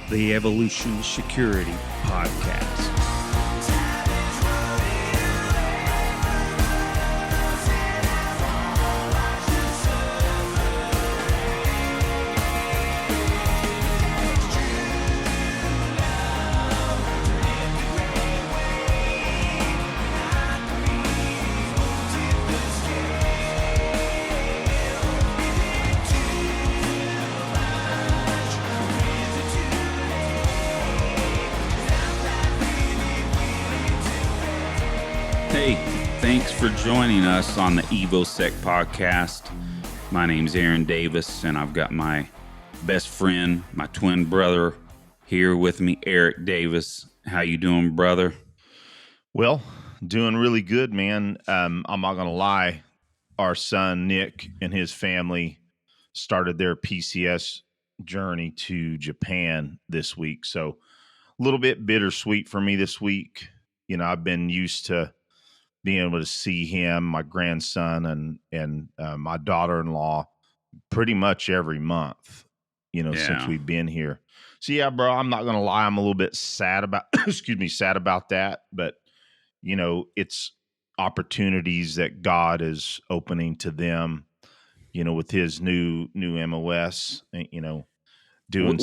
the Evolution Security Podcast. Hey, thanks for joining us on the EvoSec podcast. My name's Aaron Davis, and I've got my best friend, my twin brother, here with me, Eric Davis. How you doing, brother? Well, doing really good, man. I'm not going to lie. Our son, Nick, and his family started their PCS journey to Japan this week. So a little bit bittersweet for me this week. You know, I've been used to being able to see him, my grandson, and my daughter-in-law pretty much every month, since we've been here. So, yeah, bro, I'm not going to lie. I'm a little bit sad about, sad about that. But, it's opportunities that God is opening to them, with his new MOS, doing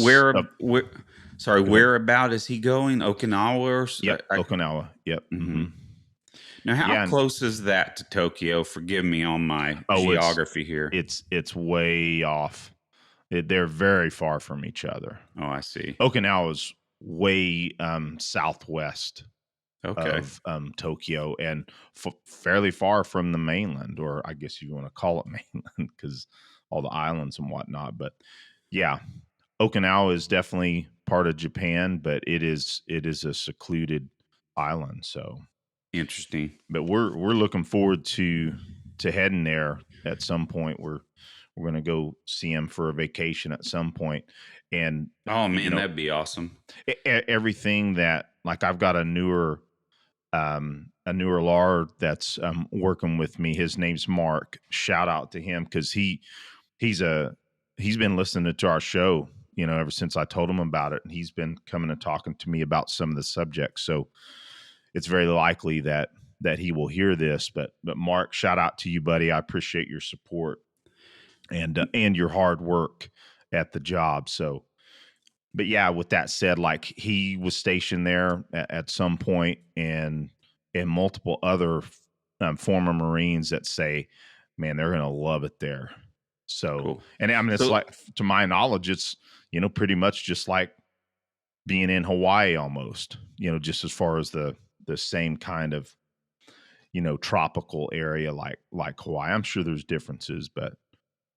whereabout is he going? Okinawa? Yep, Okinawa. Yep. Mm-hmm. Now, how close is that to Tokyo? Forgive me on my geography here. It's way off. They're very far from each other. Oh, I see. Okinawa is way southwest of Tokyo and fairly far from the mainland, or I guess you want to call it mainland because all the islands and whatnot. But yeah, Okinawa is definitely part of Japan, but it is a secluded island. So interesting. But we're looking forward to heading there at some point. We're going to go see him for a vacation at some point. And oh man, that'd be awesome. Everything that, like, I've got a newer LAR that's working with me. His name's Mark. Shout out to him because he's been listening to our show, ever since I told him about it, and he's been coming and talking to me about some of the subjects. So it's very likely that he will hear this. But Mark, shout out to you, buddy. I appreciate your support and your hard work at the job. So, but yeah, with that said, like, he was stationed there at some point, and multiple other former Marines that say, man, they're going to love it there. So, cool. And I mean, it's like, to my knowledge, it's, pretty much just like being in Hawaii almost, just as far as the same kind of, tropical area like Hawaii. I'm sure there's differences, but.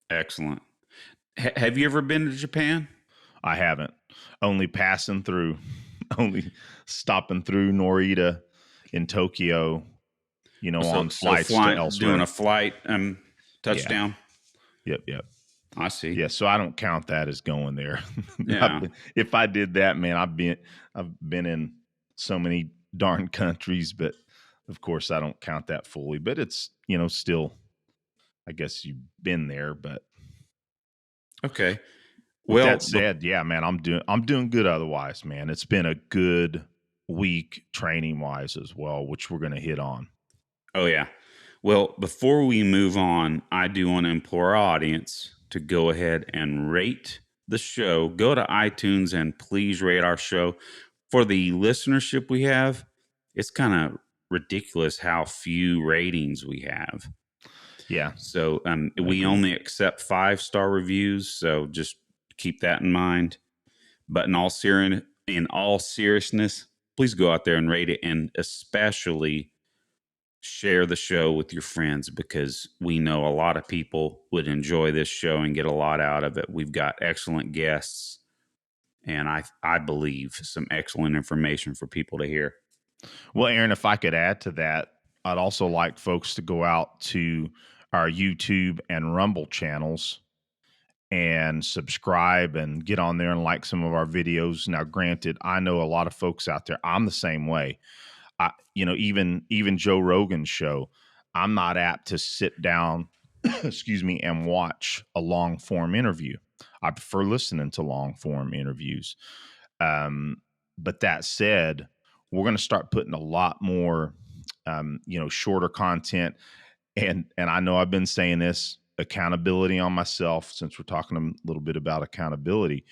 Excellent. Have you ever been to Japan? I haven't. Only passing through, only stopping through Narita in Tokyo, on flights to elsewhere. Doing a flight touchdown. Yeah. Yep. I see. Yeah, so I don't count that as going there. Yeah. If I did that, man, I've been in so many darn countries, but of course I don't count that fully. But it's, still, I guess you've been there. But okay. With that said, yeah, man, I'm doing good otherwise, man. It's been a good week training wise as well, which we're going to hit on. Oh yeah. Well, before we move on, I do want to implore our audience to go ahead and rate the show. Go to iTunes and please rate our show. For the listenership we have, it's kind of ridiculous how few ratings we have. Yeah. So we only accept 5-star reviews, so just keep that in mind. But in all seriousness, please go out there and rate it, and especially share the show with your friends, because we know a lot of people would enjoy this show and get a lot out of it. We've got excellent guests, and I believe some excellent information for people to hear. Well, Aaron, if I could add to that, I'd also like folks to go out to our YouTube and Rumble channels and subscribe and get on there and like some of our videos. Now, granted, I know a lot of folks out there, I'm the same way. Even Joe Rogan's show, I'm not apt to sit down, and watch a long form interview. I prefer listening to long form interviews. But that said, we're going to start putting a lot more, shorter content. And I know I've been saying this, accountability on myself, since we're talking a little bit about accountability,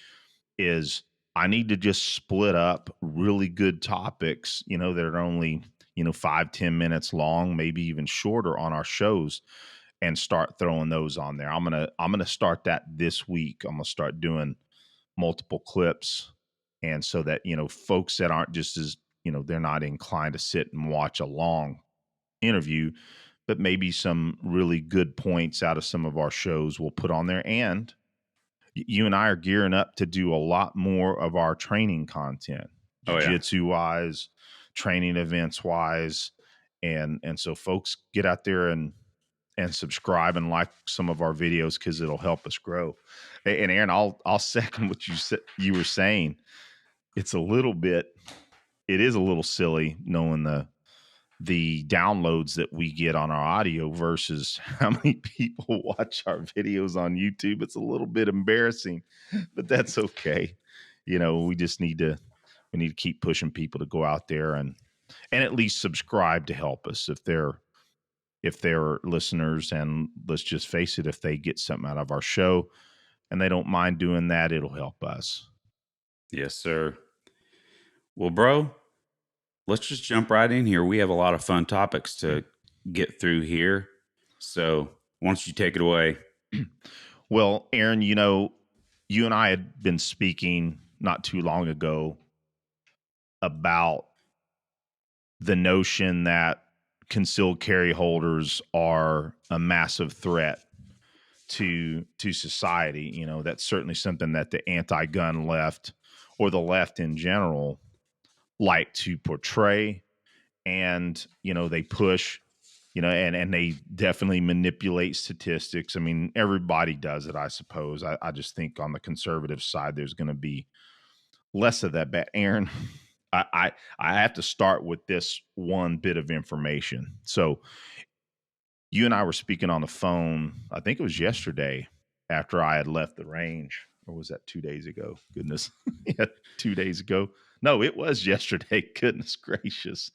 is I need to just split up really good topics, that are only, 5-10 minutes long, maybe even shorter on our shows, and start throwing those on there. I'm gonna start that this week. I'm gonna start doing multiple clips, and so that folks that aren't just as they're not inclined to sit and watch a long interview, but maybe some really good points out of some of our shows we'll put on there. And you and I are gearing up to do a lot more of our training content, Oh yeah. jiu-jitsu wise, training events wise. And so folks, get out there and subscribe and like some of our videos, because it'll help us grow. And Aaron, I'll second what you were saying. It is a little silly knowing the downloads that we get on our audio versus how many people watch our videos on YouTube. It's a little bit embarrassing, but that's okay. We just need to keep pushing people to go out there and at least subscribe to help us if they're listeners. And let's just face it, if they get something out of our show and they don't mind doing that, it'll help us. Yes, sir. Well, bro, let's just jump right in here. We have a lot of fun topics to get through here. So why don't you take it away? Well, Aaron, you and I had been speaking not too long ago about the notion that concealed carry holders are a massive threat to society. That's certainly something that the anti-gun left, or the left in general, like to portray. And they push, and they definitely manipulate statistics. I mean, everybody does it, I suppose. I just think on the conservative side there's going to be less of that. But Aaron, I have to start with this one bit of information. So you and I were speaking on the phone, I think it was yesterday, after I had left the range. Or was that 2 days ago? Goodness. Yeah, 2 days ago. No, it was yesterday. Goodness gracious.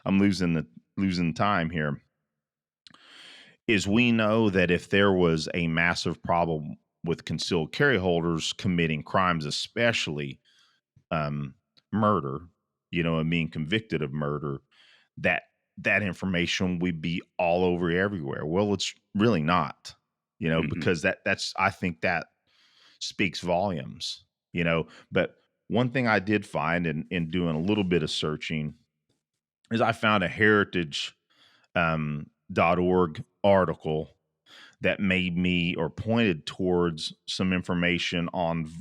I'm losing time here. Is we know that if there was a massive problem with concealed carry holders committing crimes, especially murder, and being convicted of murder, that information would be all over everywhere. Well, it's really not, because that's I think that speaks volumes, But one thing I did find in doing a little bit of searching is I found a heritage .org article that made me, or pointed towards, some information on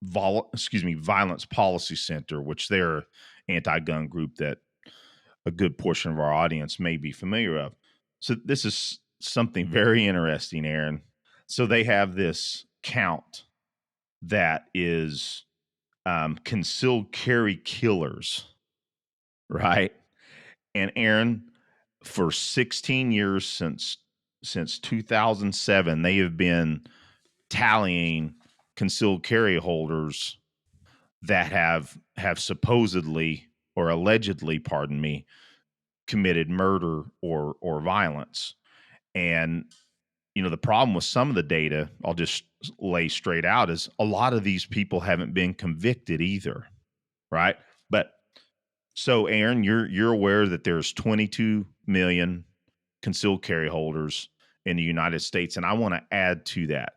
Violence Policy Center, which they're an anti-gun group that a good portion of our audience may be familiar of. So this is something very interesting, Aaron. So they have this count that is concealed carry killers, right? And Aaron, for 16 years, since 2007, they have been tallying concealed carry holders that have supposedly, or allegedly, pardon me, committed murder or violence. And the problem with some of the data, I'll just lay straight out, is a lot of these people haven't been convicted either, right? But so, Aaron, you're aware that there's 22 million concealed carry holders in the United States, and I want to add to that.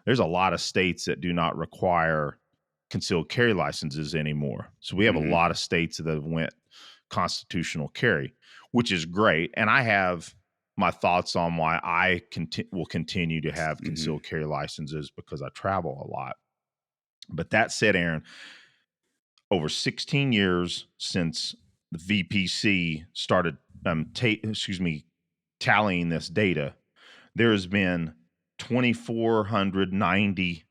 There's a lot of states that do not require concealed carry licenses anymore. So we have a lot of states that have went constitutional carry, which is great. And I have my thoughts on why I will continue to have concealed carry licenses, because I travel a lot. But that said, Aaron, over 16 years since the VPC started tallying this data, there has been 2,490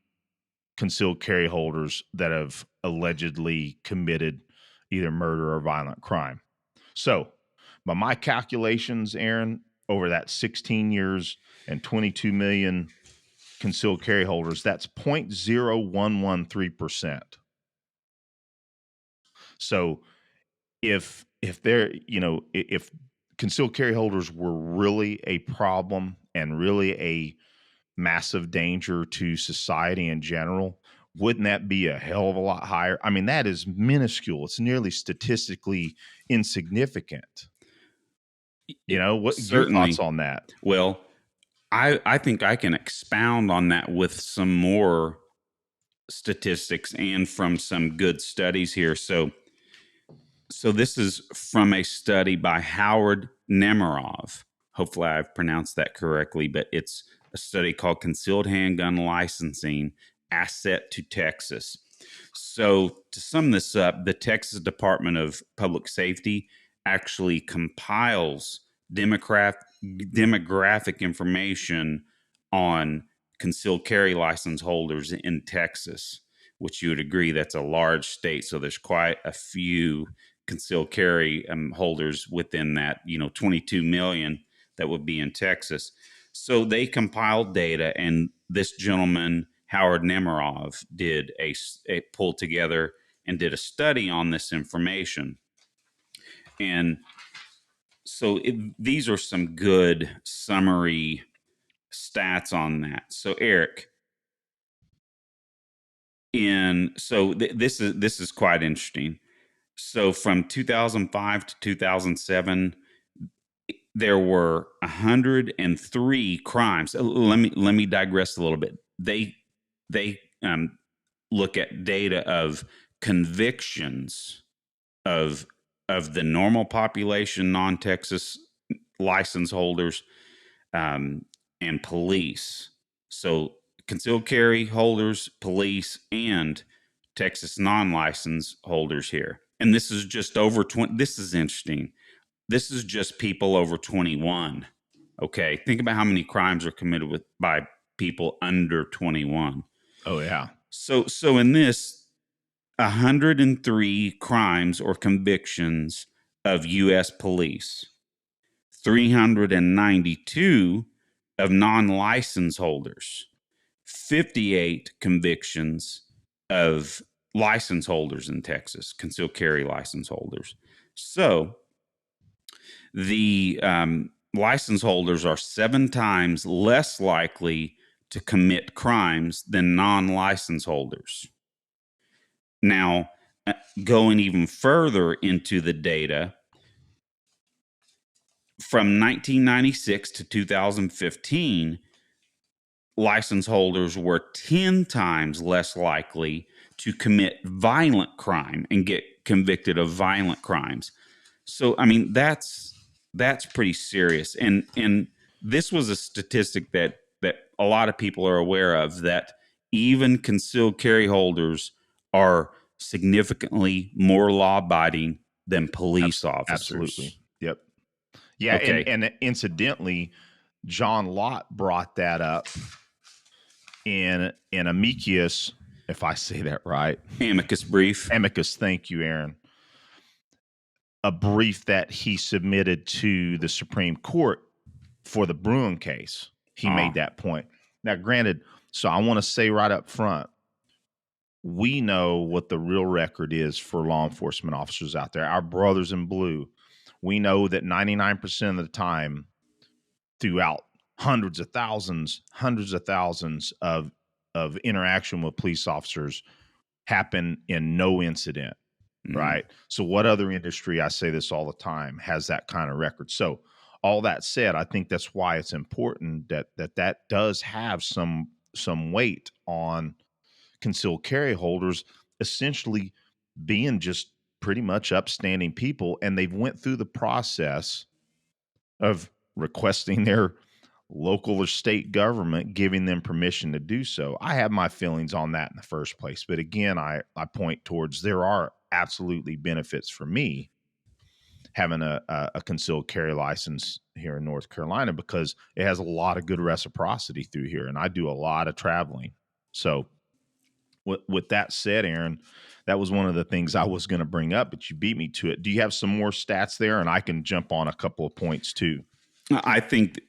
concealed carry holders that have allegedly committed either murder or violent crime. So, by my calculations, Aaron, over that 16 years and 22 million concealed carry holders, that's 0.0113%. So if they're, if concealed carry holders were really a problem and really a massive danger to society in general, wouldn't that be a hell of a lot higher? I mean, that is minuscule. It's nearly statistically insignificant. What your thoughts Certainly. on that? Well, I think I can expound on that with some more statistics and from some good studies here. So this is from a study by Howard Nemerov. Hopefully I've pronounced that correctly, but it's a study called Concealed Handgun Licensing Asset to Texas. So to sum this up, the Texas Department of Public Safety actually compiles demographic information on concealed carry license holders in Texas, which you would agree that's a large state. So there's quite a few concealed carry holders within that, 22 million that would be in Texas. So they compiled data, and this gentleman, Howard Nemerov, did a pulled together and did a study on this information. And so these are some good summary stats on that. So Eric, this is quite interesting. So from 2005 to 2007, there were 103 crimes. Let me digress a little bit. They look at data of convictions of the normal population, non-Texas license holders, and police. So concealed carry holders, police, and Texas non-license holders here. And this is just over 20. This is interesting. This is just people over 21. Okay. Think about how many crimes are committed by people under 21. Oh, yeah. So in this, 103 crimes or convictions of U.S. police, 392 of non-license holders, 58 convictions of license holders in Texas, concealed carry license holders. So the license holders are 7 times less likely to commit crimes than non-license holders. Now, going even further into the data, from 1996 to 2015, license holders were 10 times less likely to commit violent crime and get convicted of violent crimes. So, I mean, that's pretty serious. And this was a statistic that a lot of people are aware of, that even concealed carry holders are significantly more law-abiding than police officers. Absolutely. Yep. Yeah. Okay. And incidentally, John Lott brought that up in amicus, if I say that right. Amicus brief. Amicus, thank you, Aaron. A brief that he submitted to the Supreme Court for the Bruin case. He made that point. Now, granted, so I want to say right up front, we know what the real record is for law enforcement officers out there. Our brothers in blue, we know that 99% of the time, throughout hundreds of thousands of interaction with police officers, happen in no incident. Mm-hmm. Right. So what other industry, I say this all the time, has that kind of record? So all that said, I think that's why it's important that does have some weight on concealed carry holders essentially being just pretty much upstanding people, and they've went through the process of requesting their local or state government giving them permission to do so. I have my feelings on that in the first place, but again, I point towards there are absolutely benefits for me having a concealed carry license here in North Carolina, because it has a lot of good reciprocity through here, and I do a lot of traveling. So with that said, Aaron, that was one of the things I was going to bring up, but you beat me to it. Do you have some more stats there? And I can jump on a couple of points too. I think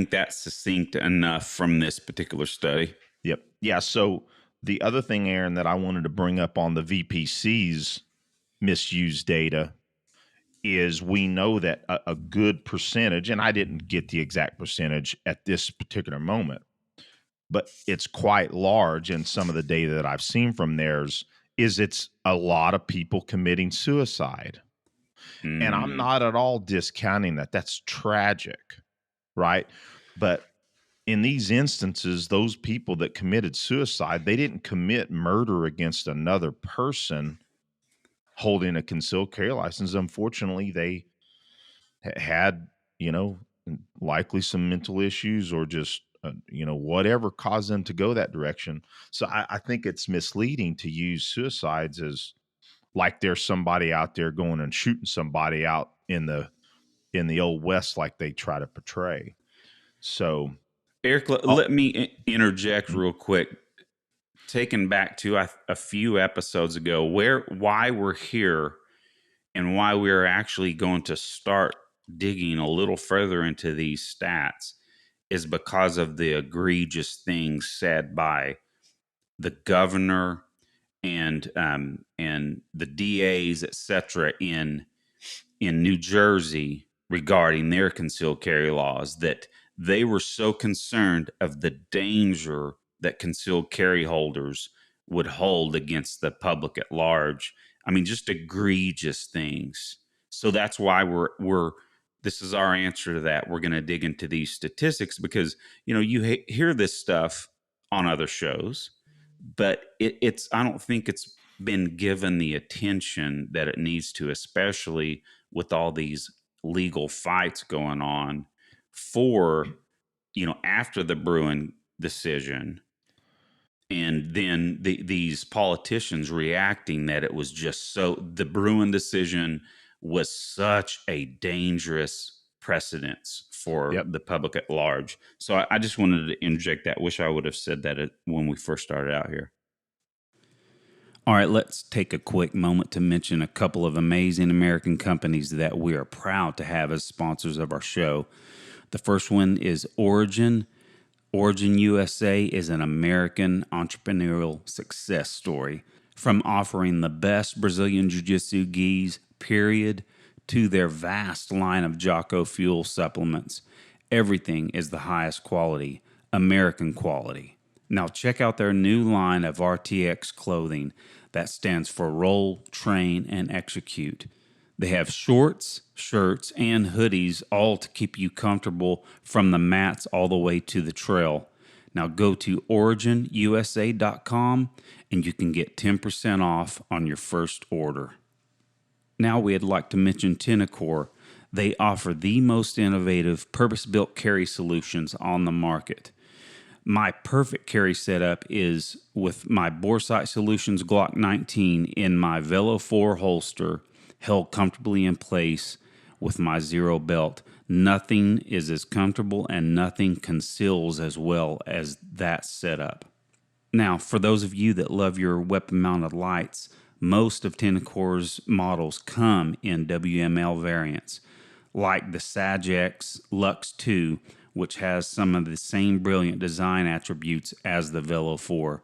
that's succinct enough from this particular study. Yep. Yeah. So the other thing, Aaron, that I wanted to bring up on the VPCs misuse data is we know that a good percentage, and I didn't get the exact percentage at this particular moment, but it's quite large in some of the data that I've seen from theirs, is it's a lot of people committing suicide. And I'm Mm. not at all discounting that. That's tragic, right? But in these instances, those people that committed suicide, they didn't commit murder against another person holding a concealed carry license. Unfortunately, they had, you know, likely some mental issues or just, whatever caused them to go that direction. So I think it's misleading to use suicides as like there's somebody out there going and shooting somebody out in the old West like they try to portray. So, Eric, oh, let me interject mm, real quick. Taken back to a few episodes ago, why we're here and why we're actually going to start digging a little further into these stats is because of the egregious things said by the governor and the DAs, etc., in New Jersey regarding their concealed carry laws, that they were so concerned of the danger that concealed carry holders would hold against the public at large. I mean, just egregious things. So that's why we're this is our answer to that. We're going to dig into these statistics because you hear this stuff on other shows, but it's I don't think it's been given the attention that it needs to, especially with all these legal fights going on for after the Bruin decision, and then these politicians reacting that it was just so the Bruin decision was such a dangerous precedence for yep. the public at large. So I just wanted to interject that. Wish I would have said that when we first started out here. All right, let's take a quick moment to mention a couple of amazing American companies that we are proud to have as sponsors of our show. The first one is Origin. Origin USA is an American entrepreneurial success story. From offering the best Brazilian Jiu Jitsu gis, period, to their vast line of Jocko fuel supplements, everything is the highest quality, American quality. Now, check out their new line of RTX clothing that stands for Roll, Train, and Execute. They have shorts, shirts, and hoodies, all to keep you comfortable from the mats all the way to the trail. Now go to originusa.com and you can get 10% off on your first order. Now we'd like to mention Tenacor. They offer the most innovative purpose-built carry solutions on the market. My perfect carry setup is with my Boresight Solutions Glock 19 in my Velo 4 holster, held comfortably in place with my Zero belt. Nothing is as comfortable and nothing conceals as well as that setup. Now, for those of you that love your weapon-mounted lights, most of Tenacor's models come in WML variants, like the Sagex Lux 2, which has some of the same brilliant design attributes as the Velo 4.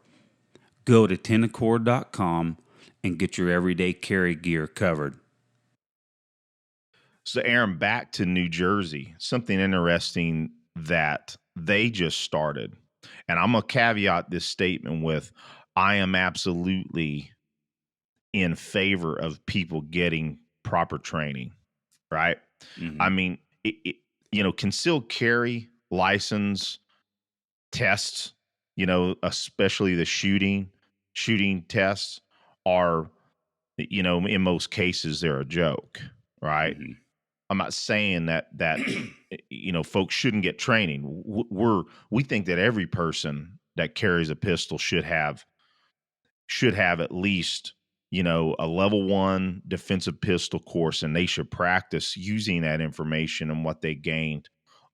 Go to Tenacor.com and get your everyday carry gear covered. So, Aaron, back to New Jersey, something interesting that they just started. And I'm going to caveat this statement with I am absolutely in favor of people getting proper training, right? I Mm-hmm. mean, concealed carry license tests, especially the shooting tests are, in most cases, they're a joke, right? Mm-hmm. I'm not saying that folks shouldn't get training. We think that every person that carries a pistol should have at least a level 1 defensive pistol course, and they should practice using that information and what they gained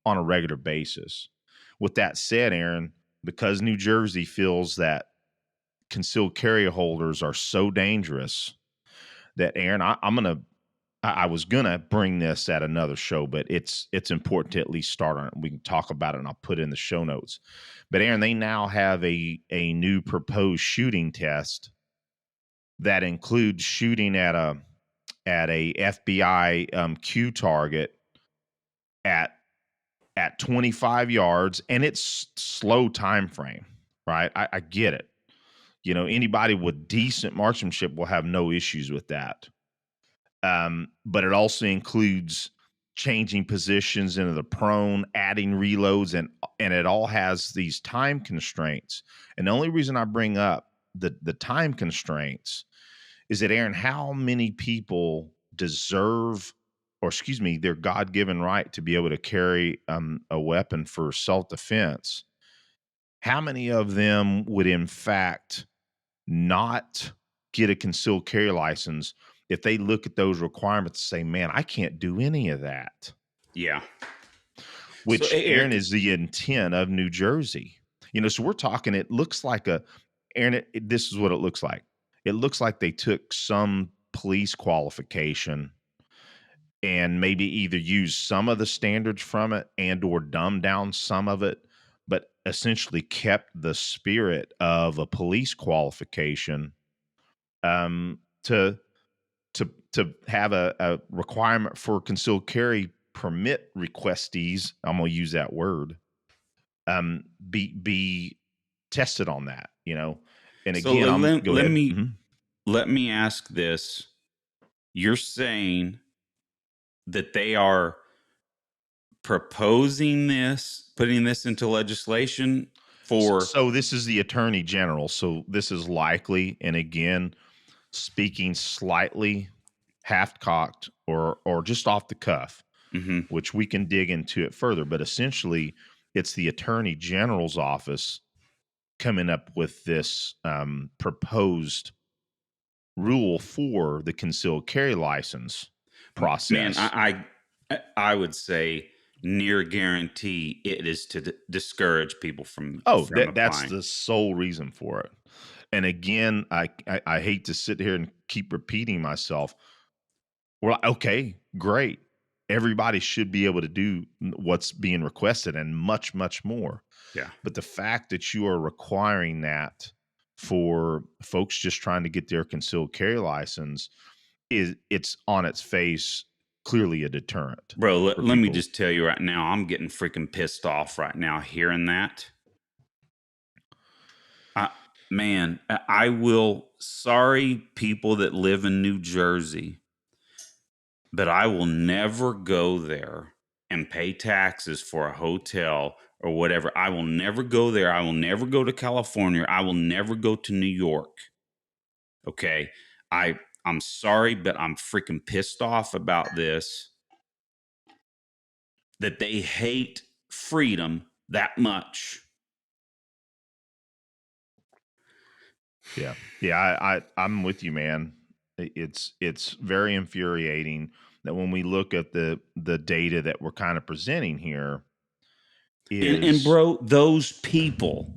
on a regular basis. With that said, Aaron, because New Jersey feels that concealed carry holders are so dangerous that Aaron, I was gonna bring this at another show, but it's important to at least start on it. We can talk about it, and I'll put it in the show notes. But Aaron, they now have a new proposed shooting test that includes shooting at at a FBI Q target at 25 yards, and it's slow time frame, right? I get it. You know, anybody with decent marksmanship will have no issues with that. But it also includes changing positions into the prone, adding reloads, and it all has these time constraints. And the only reason I bring up the time constraints is that, Aaron, how many people deserve, or excuse me, their God-given right to be able to carry a weapon for self-defense? How many of them would in fact not get a concealed carry license if they look at those requirements and say, man, I can't do any of that? Yeah. So, Which, Aaron, is the intent of New Jersey. You know, so we're talking, it looks like Aaron, this is what it looks like. It looks like they took some police qualification and maybe either use some of the standards from it and or dumb down some of it, but essentially kept the spirit of a police qualification to have a requirement for concealed carry permit requestees. I'm going to use that word. Be tested on that, you know. And so again, go ahead. Let me ask this. You're saying that they are proposing this, putting this into legislation for. So this is the Attorney General. So this is likely, and again, speaking slightly half-cocked or just off the cuff, which we can dig into it further. But essentially, it's the Attorney General's office coming up with this proposed rule for the concealed carry license process. Man, I would say near guarantee it is to discourage people from. That's the sole reason for it. And again, I hate to sit here and keep repeating myself. Well, okay, great. Everybody should be able to do what's being requested and much, much more. Yeah. But the fact that you are requiring that for folks just trying to get their concealed carry license it's on its face clearly a deterrent. Bro, let me just tell you right now, I'm getting freaking pissed off right now hearing that. Man, I will, sorry people that live in New Jersey, but I will never go there and pay taxes for a hotel or whatever. I will never go there. I will never go to California. I will never go to New York. Okay. I'm sorry, but I'm freaking pissed off about this. That they hate freedom that much. Yeah. I'm with you, man. It's very infuriating that when we look at the data that we're kind of presenting here and bro, those people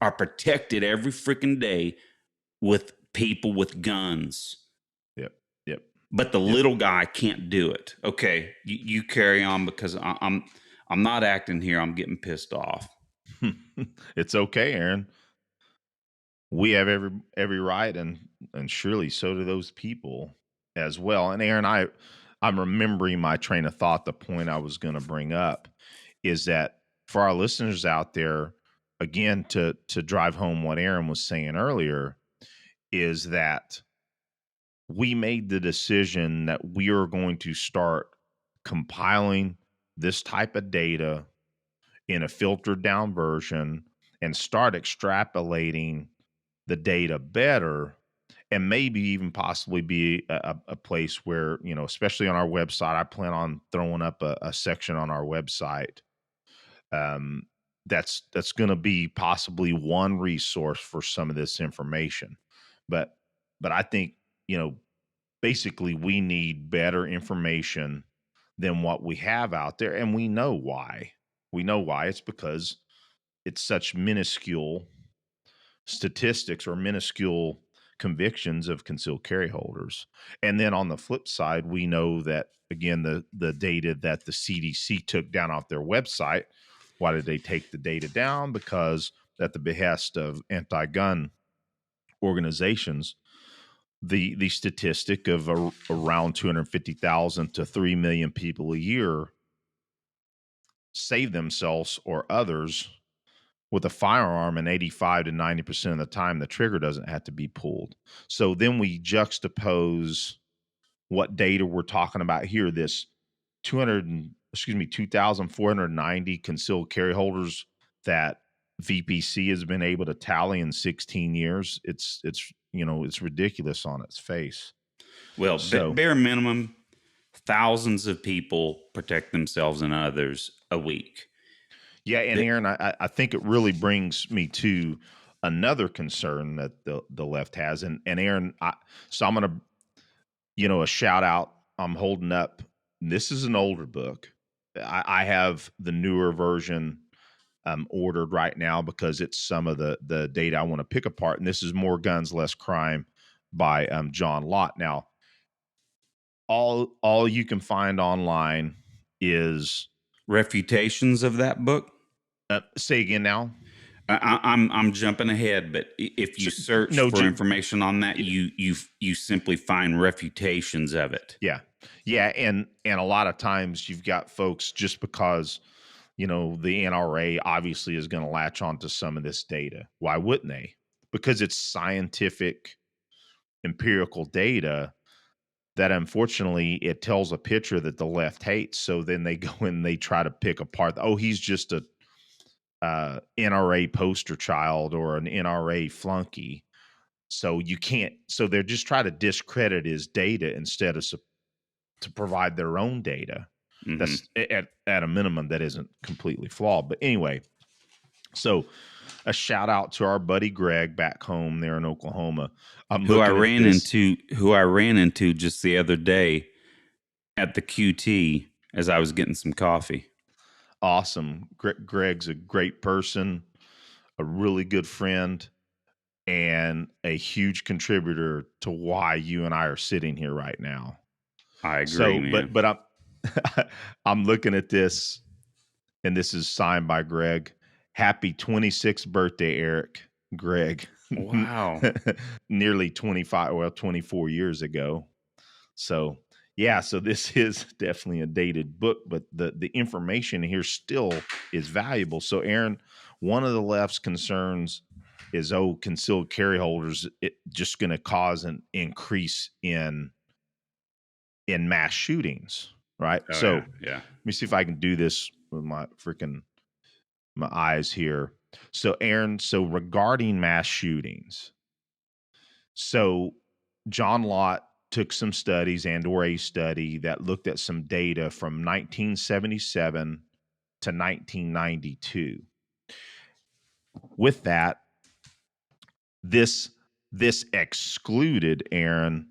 are protected every freaking day with people with guns. Yep. But the little guy can't do it. Okay, you carry on because I'm not acting here. I'm getting pissed off. It's okay, Aaron. We have every right, and surely so do those people as well. And Aaron, I'm remembering my train of thought. The point I was going to bring up is that for our listeners out there, again, to drive home what Aaron was saying earlier, is that we made the decision that we are going to start compiling this type of data in a filtered down version and start extrapolating the data better, and maybe even possibly be a place where, you know, especially on our website, I plan on throwing up a section on our website that's going to be possibly one resource for some of this information. But I think, you know, basically we need better information than what we have out there, and we know why. It's because it's such minuscule statistics or minuscule convictions of concealed carry holders. And then on the flip side, we know that, again, the data that the CDC took down off their website. Why did they take the data down? Because at the behest of anti-gun organizations, the statistic of around 250,000 to 3 million people a year save themselves or others with a firearm, and 85 to 90% of the time the trigger doesn't have to be pulled. So then we juxtapose what data we're talking about here, this 2,490 concealed carry holders that VPC has been able to tally in 16 years. It's it's ridiculous on its face. Well, So bare minimum, thousands of people protect themselves and others a week. yeah, and Aaron, I think it really brings me to another concern that the left has, and Aaron, so I'm gonna, a shout out. I'm holding up. This is an older book. I have the newer version ordered right now because it's some of the data I want to pick apart, and this is More Guns, Less Crime by John Lott. Now, all you can find online is Refutations of that book. say again now. I'm jumping ahead, but if you search No, for information on that, you simply find refutations of it. yeah, and a lot of times you've got folks, just because the NRA obviously is going to latch onto some of this data. Why wouldn't they? Because it's scientific, empirical data that, unfortunately, it tells a picture that the left hates. So then they go and they try to pick apart. Oh, he's just a NRA poster child or an NRA flunky. So you can't. So they're just trying to discredit his data instead of to provide their own data. Mm-hmm. That's at a minimum that isn't completely flawed. But anyway, so a shout out to our buddy Greg back home there in Oklahoma. Who I ran into just the other day at the QT as I was getting some coffee. Awesome. Greg's a great person, a really good friend, and a huge contributor to why you and I are sitting here right now. I agree, So, man. but I'm looking at this, and this is signed by Greg. Happy 26th birthday, Eric. Greg. Wow. Nearly 24 years ago. So, yeah, so this is definitely a dated book, but the information here still is valuable. So, Aaron, one of the left's concerns is, concealed carry holders, it just going to cause an increase in mass shootings, right? Oh, so yeah. let me see if I can do this with my eyes here. So, Aaron, regarding mass shootings, so John Lott took some studies or a study that looked at some data from 1977 to 1992. With that, this excluded, Aaron.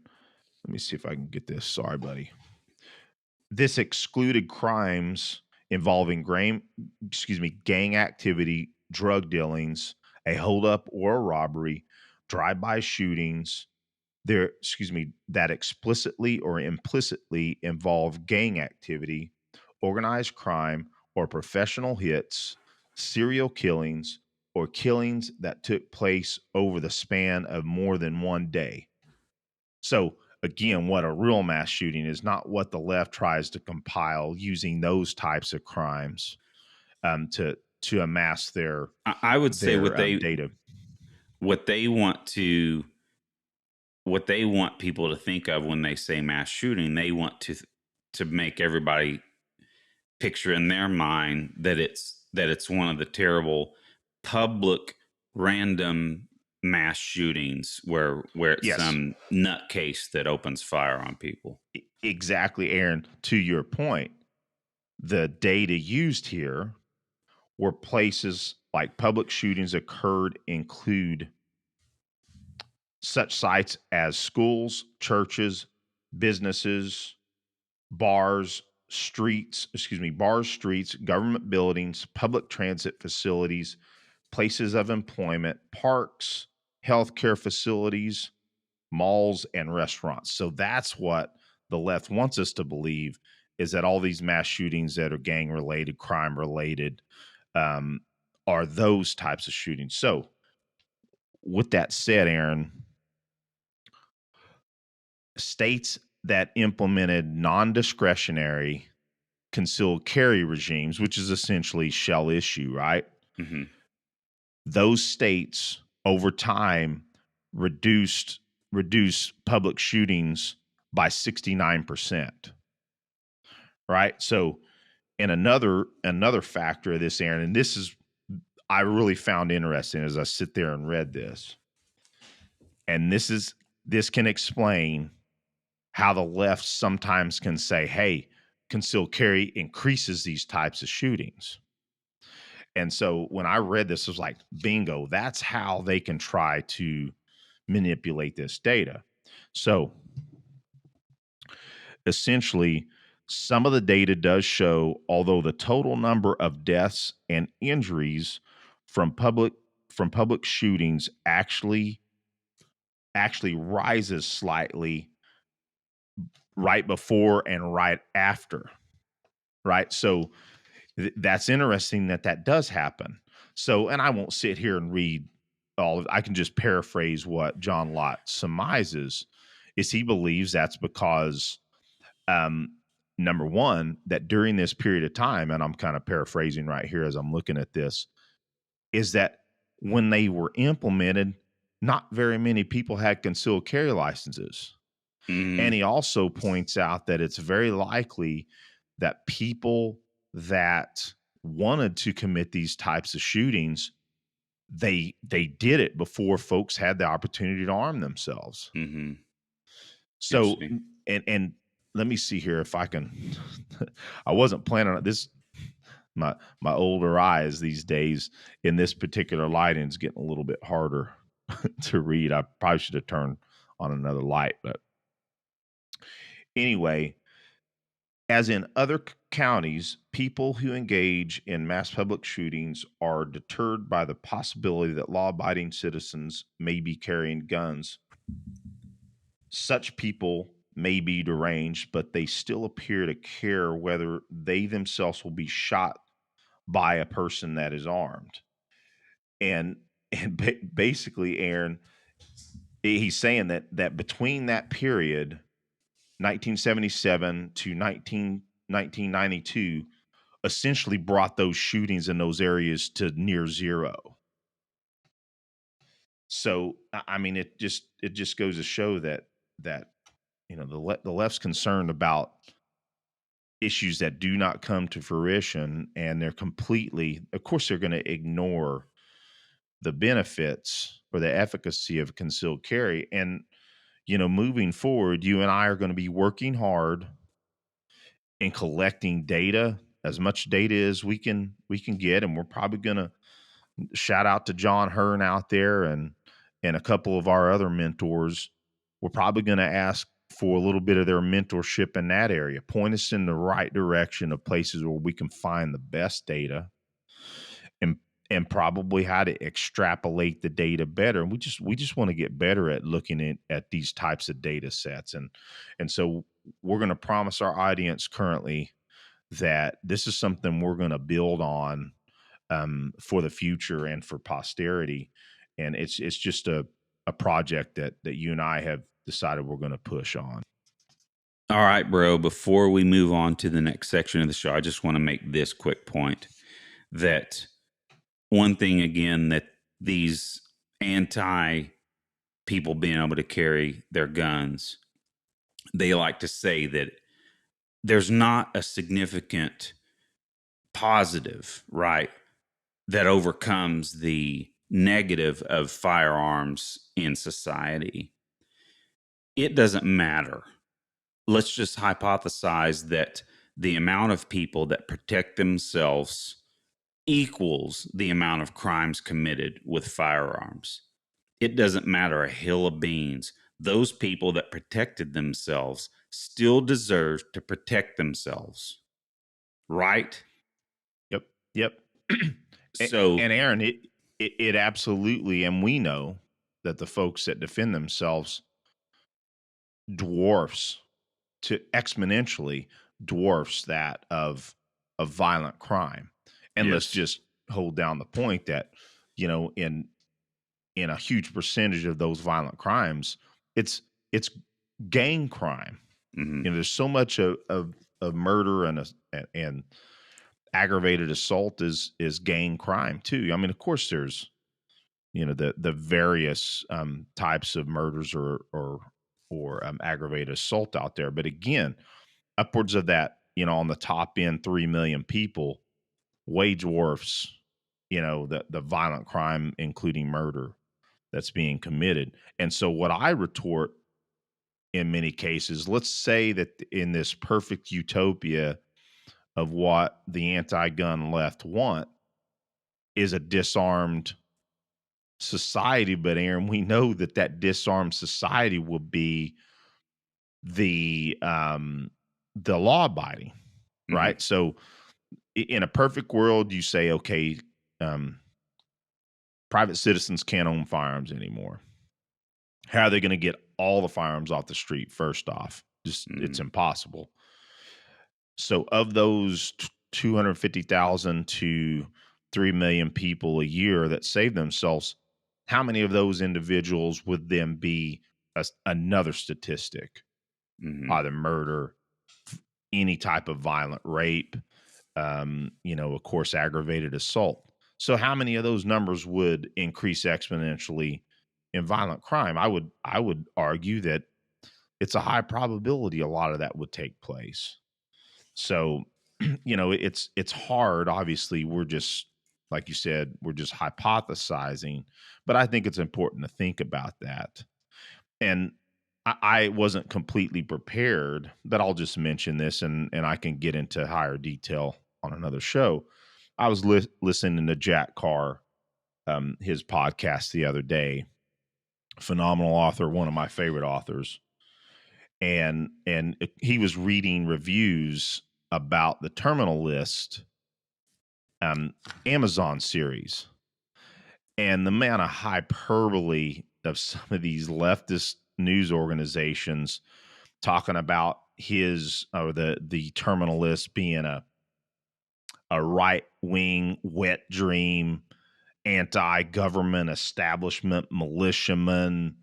Let me see if I can get this. Sorry, buddy. This excluded crimes involving gang activity, drug dealings, a holdup or a robbery, drive-by shootings, that explicitly or implicitly involve gang activity, organized crime, or professional hits, serial killings, or killings that took place over the span of more than one day. So, again, what a real mass shooting is, not what the left tries to compile using those types of crimes to amass their I would say data. What they want people to think of when they say mass shooting, they want to make everybody picture in their mind that it's one of the terrible public random mass shootings where it's Yes. some nutcase that opens fire on people. Exactly, Aaron. To your point, the data used here where places like public shootings occurred include such sites as schools, churches, businesses, bars, streets, government buildings, public transit facilities, places of employment, parks, healthcare facilities, malls, and restaurants. So that's what the left wants us to believe, is that all these mass shootings that are gang related, crime related, are those types of shootings. So with that said, Aaron, states that implemented non-discretionary concealed carry regimes, which is essentially shell issue, right? Mm-hmm. Those states over time reduced public shootings by 69%, right? So, and another factor of this, Aaron, and this is I really found interesting as I sit there and read this, and this can explain how the left sometimes can say, hey, concealed carry increases these types of shootings. And so when I read this, I was like, bingo, that's how they can try to manipulate this data. So essentially, some of the data does show, although the total number of deaths and injuries from public shootings actually rises slightly right before and right after, right? So that's interesting that does happen. So, and I won't sit here and read all of it. I can just paraphrase what John Lott surmises is he believes that's because number one, that during this period of time, and I'm kind of paraphrasing right here as I'm looking at this, is that when they were implemented, not very many people had concealed carry licenses. And he also points out that it's very likely that people that wanted to commit these types of shootings, they did it before folks had the opportunity to arm themselves. Mm-hmm. So, and let me see here if I can. I wasn't planning on this. My older eyes these days in this particular lighting is getting a little bit harder to read. I probably should have turned on another light, but anyway, as in other counties, people who engage in mass public shootings are deterred by the possibility that law-abiding citizens may be carrying guns. Such people may be deranged, but they still appear to care whether they themselves will be shot by a person that is armed. And basically, Aaron, he's saying that between that period, 1977 to 1992, essentially brought those shootings in those areas to near zero. So, I mean, it just goes to show that you know the left's concerned about issues that do not come to fruition, and they're completely, of course, they're going to ignore the benefits or the efficacy of concealed carry. And you know, moving forward, you and I are going to be working hard in collecting data, as much data as we can get, and we're probably going to shout out to John Hearn out there and a couple of our other mentors. We're probably going to ask for a little bit of their mentorship in that area. Point us in the right direction of places where we can find the best data, and probably how to extrapolate the data better. And we just want to get better at looking at these types of data sets. And so we're going to promise our audience currently that this is something we're going to build on for the future and for posterity. And it's just a project that you and I have decided we're going to push on. All right, bro. Before we move on to the next section of the show, I just want to make this quick point that one thing, again, that these anti people being able to carry their guns, they like to say that there's not a significant positive, right, that overcomes the negative of firearms in society. It doesn't matter. Let's just hypothesize that the amount of people that protect themselves equals the amount of crimes committed with firearms. It doesn't matter a hill of beans. Those people that protected themselves still deserve to protect themselves. Right? Yep. So, and Aaron, it absolutely, and we know that the folks that defend themselves exponentially dwarfs that of violent crime. And let's just hold down the point that, you know, in a huge percentage of those violent crimes, it's gang crime. Mm-hmm. There's so much of murder and aggravated assault is gang crime too. I mean, of course, there's the various types of murders or aggravated assault out there, but again, upwards of that, on the top end, 3 million people, way dwarfs, the violent crime, including murder, that's being committed. And so, what I retort in many cases, let's say that in this perfect utopia of what the anti-gun left want is a disarmed society, but Aaron, we know that disarmed society will be the law abiding, Mm-hmm. right? So in a perfect world, you say, okay, um, private citizens can't own firearms anymore. How are they going to get all the firearms off the street? First off, just it's impossible. So of those 250,000 to 3 million people a year that save themselves, how many of those individuals would then be another statistic? Mm-hmm. Either murder, any type of violent rape, of course, aggravated assault. So how many of those numbers would increase exponentially in violent crime? I would argue that it's a high probability a lot of that would take place. So, it's hard. Obviously, we're just, like you said, we're just hypothesizing, but I think it's important to think about that. And I wasn't completely prepared, but I'll just mention this, and I can get into higher detail on another show. I was listening to Jack Carr, his podcast the other day. Phenomenal author, one of my favorite authors, and he was reading reviews about the Terminal List Amazon series, and the amount of hyperbole of some of these leftist news organizations talking about his or the Terminal List being a right wing wet dream, anti government establishment militiaman,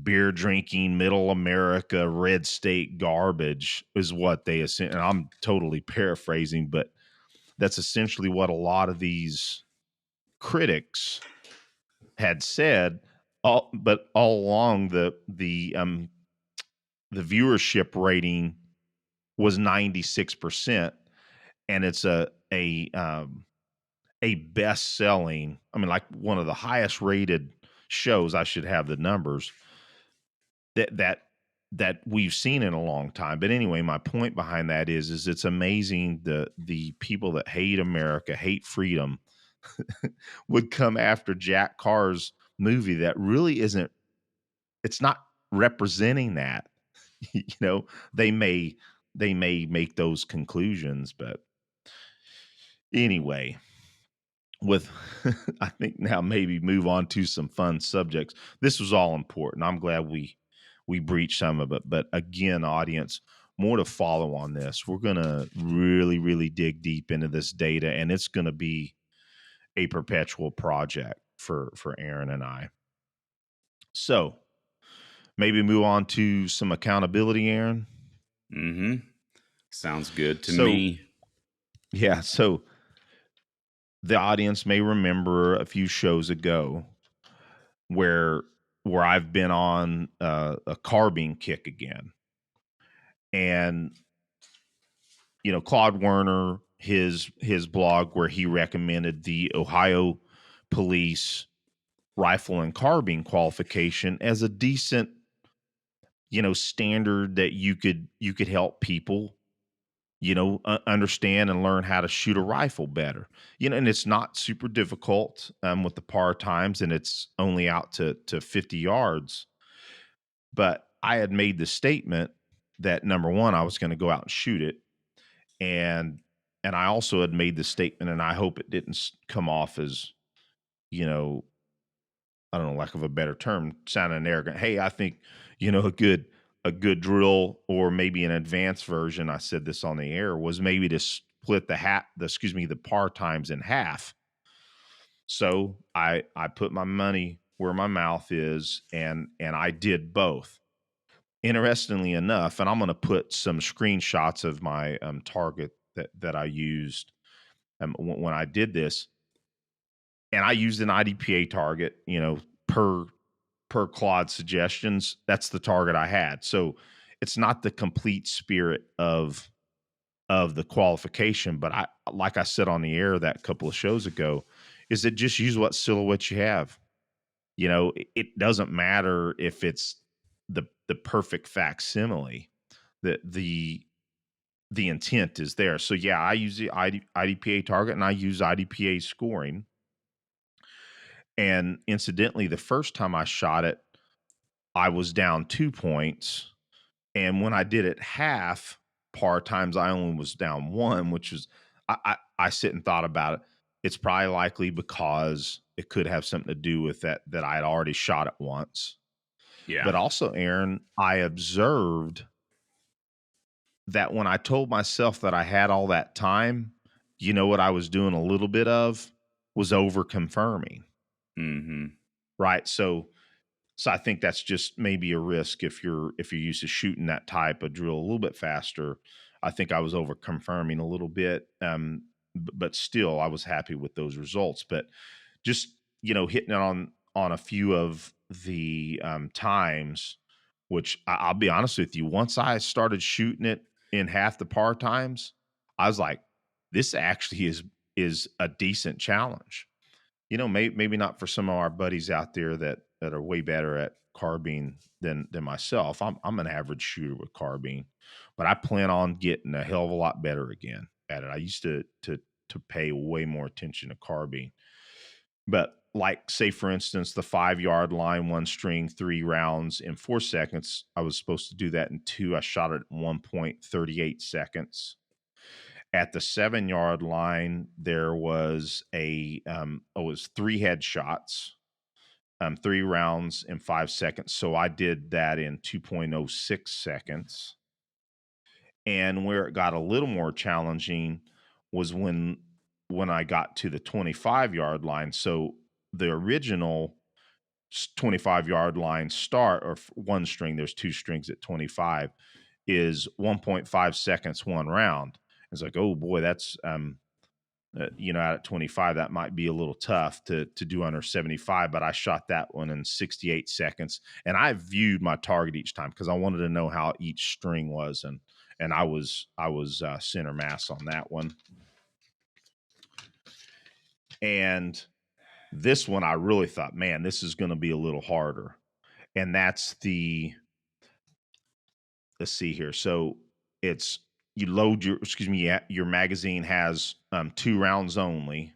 beer drinking middle America red state garbage is what they assume. And I'm totally paraphrasing, but that's essentially what a lot of these critics had said. But all along, the viewership rating was 96%, and it's a best selling. I mean, like one of the highest rated shows. I should have the numbers that we've seen in a long time. But anyway, my point behind that is it's amazing the people that hate America, hate freedom, would come after Jack Carr's movie that really isn't. It's not representing that. They may make those conclusions, but anyway, with I think now maybe move on to some fun subjects. This was all important. I'm glad we breached some of it, but again, audience, more to follow on this. We're going to really, really dig deep into this data, and it's going to be a perpetual project for Aaron and I. So maybe move on to some accountability, Aaron. Mm-hmm. Sounds good to So, me. yeah. So the audience may remember a few shows ago where I've been on a carbine kick again. And, Claud Werner, his blog where he recommended the Ohio Police rifle and carbine qualification as a decent, standard that you could help people, understand and learn how to shoot a rifle better. And it's not super difficult with the par times, and it's only out to 50 yards. But I had made the statement that, number one, I was going to go out and shoot it. And I also had made the statement, and I hope it didn't come off as, I don't know, lack of a better term, sounding arrogant. Hey, I think, a good drill, or maybe an advanced version, I said this on the air, was maybe to split the par times in half. So I put my money where my mouth is, and I did both. interestingly enough, and I'm going to put some screenshots of my target that I used when I did this, and I used an IDPA target, per Claude suggestions. That's the target I had. So it's not the complete spirit of the qualification, but I, like I said on the air that couple of shows ago, is that just use what silhouette you have. It doesn't matter if it's the perfect facsimile. The intent is there. So yeah, I use the IDPA target, and I use IDPA scoring. And incidentally, the first time I shot it, I was down 2 points. And when I did it half par times, I only was down one, which is, I sit and thought about it. It's probably likely because it could have something to do with that I had already shot it once. Yeah. But also, Aaron, I observed that when I told myself that I had all that time, what I was doing a little bit of was over confirming. Mm-hmm. Right. So I think that's just maybe a risk if you're used to shooting that type of drill a little bit faster. I think I was over confirming a little bit, but still I was happy with those results. But just hitting it on a few of the times, which I'll be honest with you, once I started shooting it in half the par times, I was like, this actually is a decent challenge. Maybe not for some of our buddies out there that are way better at carbine than myself. I'm an average shooter with carbine, but I plan on getting a hell of a lot better again at it. I used to pay way more attention to carbine, but like, say for instance, the 5-yard line, one string, 3 rounds in 4 seconds. I was supposed to do that in 2. I shot it in 1.38 seconds. At the 7-yard line, there was it was 3 headshots, 3 rounds in 5 seconds. So I did that in 2.06 seconds. And where it got a little more challenging was when I got to the 25-yard line. So the original 25-yard line start, or one string, there's 2 strings at 25, is 1.5 seconds one round. It's like, oh boy, that's out at 25, that might be a little tough to do under 75, but I shot that one in 68 seconds. And I viewed my target each time because I wanted to know how each string was. And I was center mass on that one. And this one, I really thought, man, this is going to be a little harder. And that's let's see here. So it's, you load your magazine has 2 rounds only.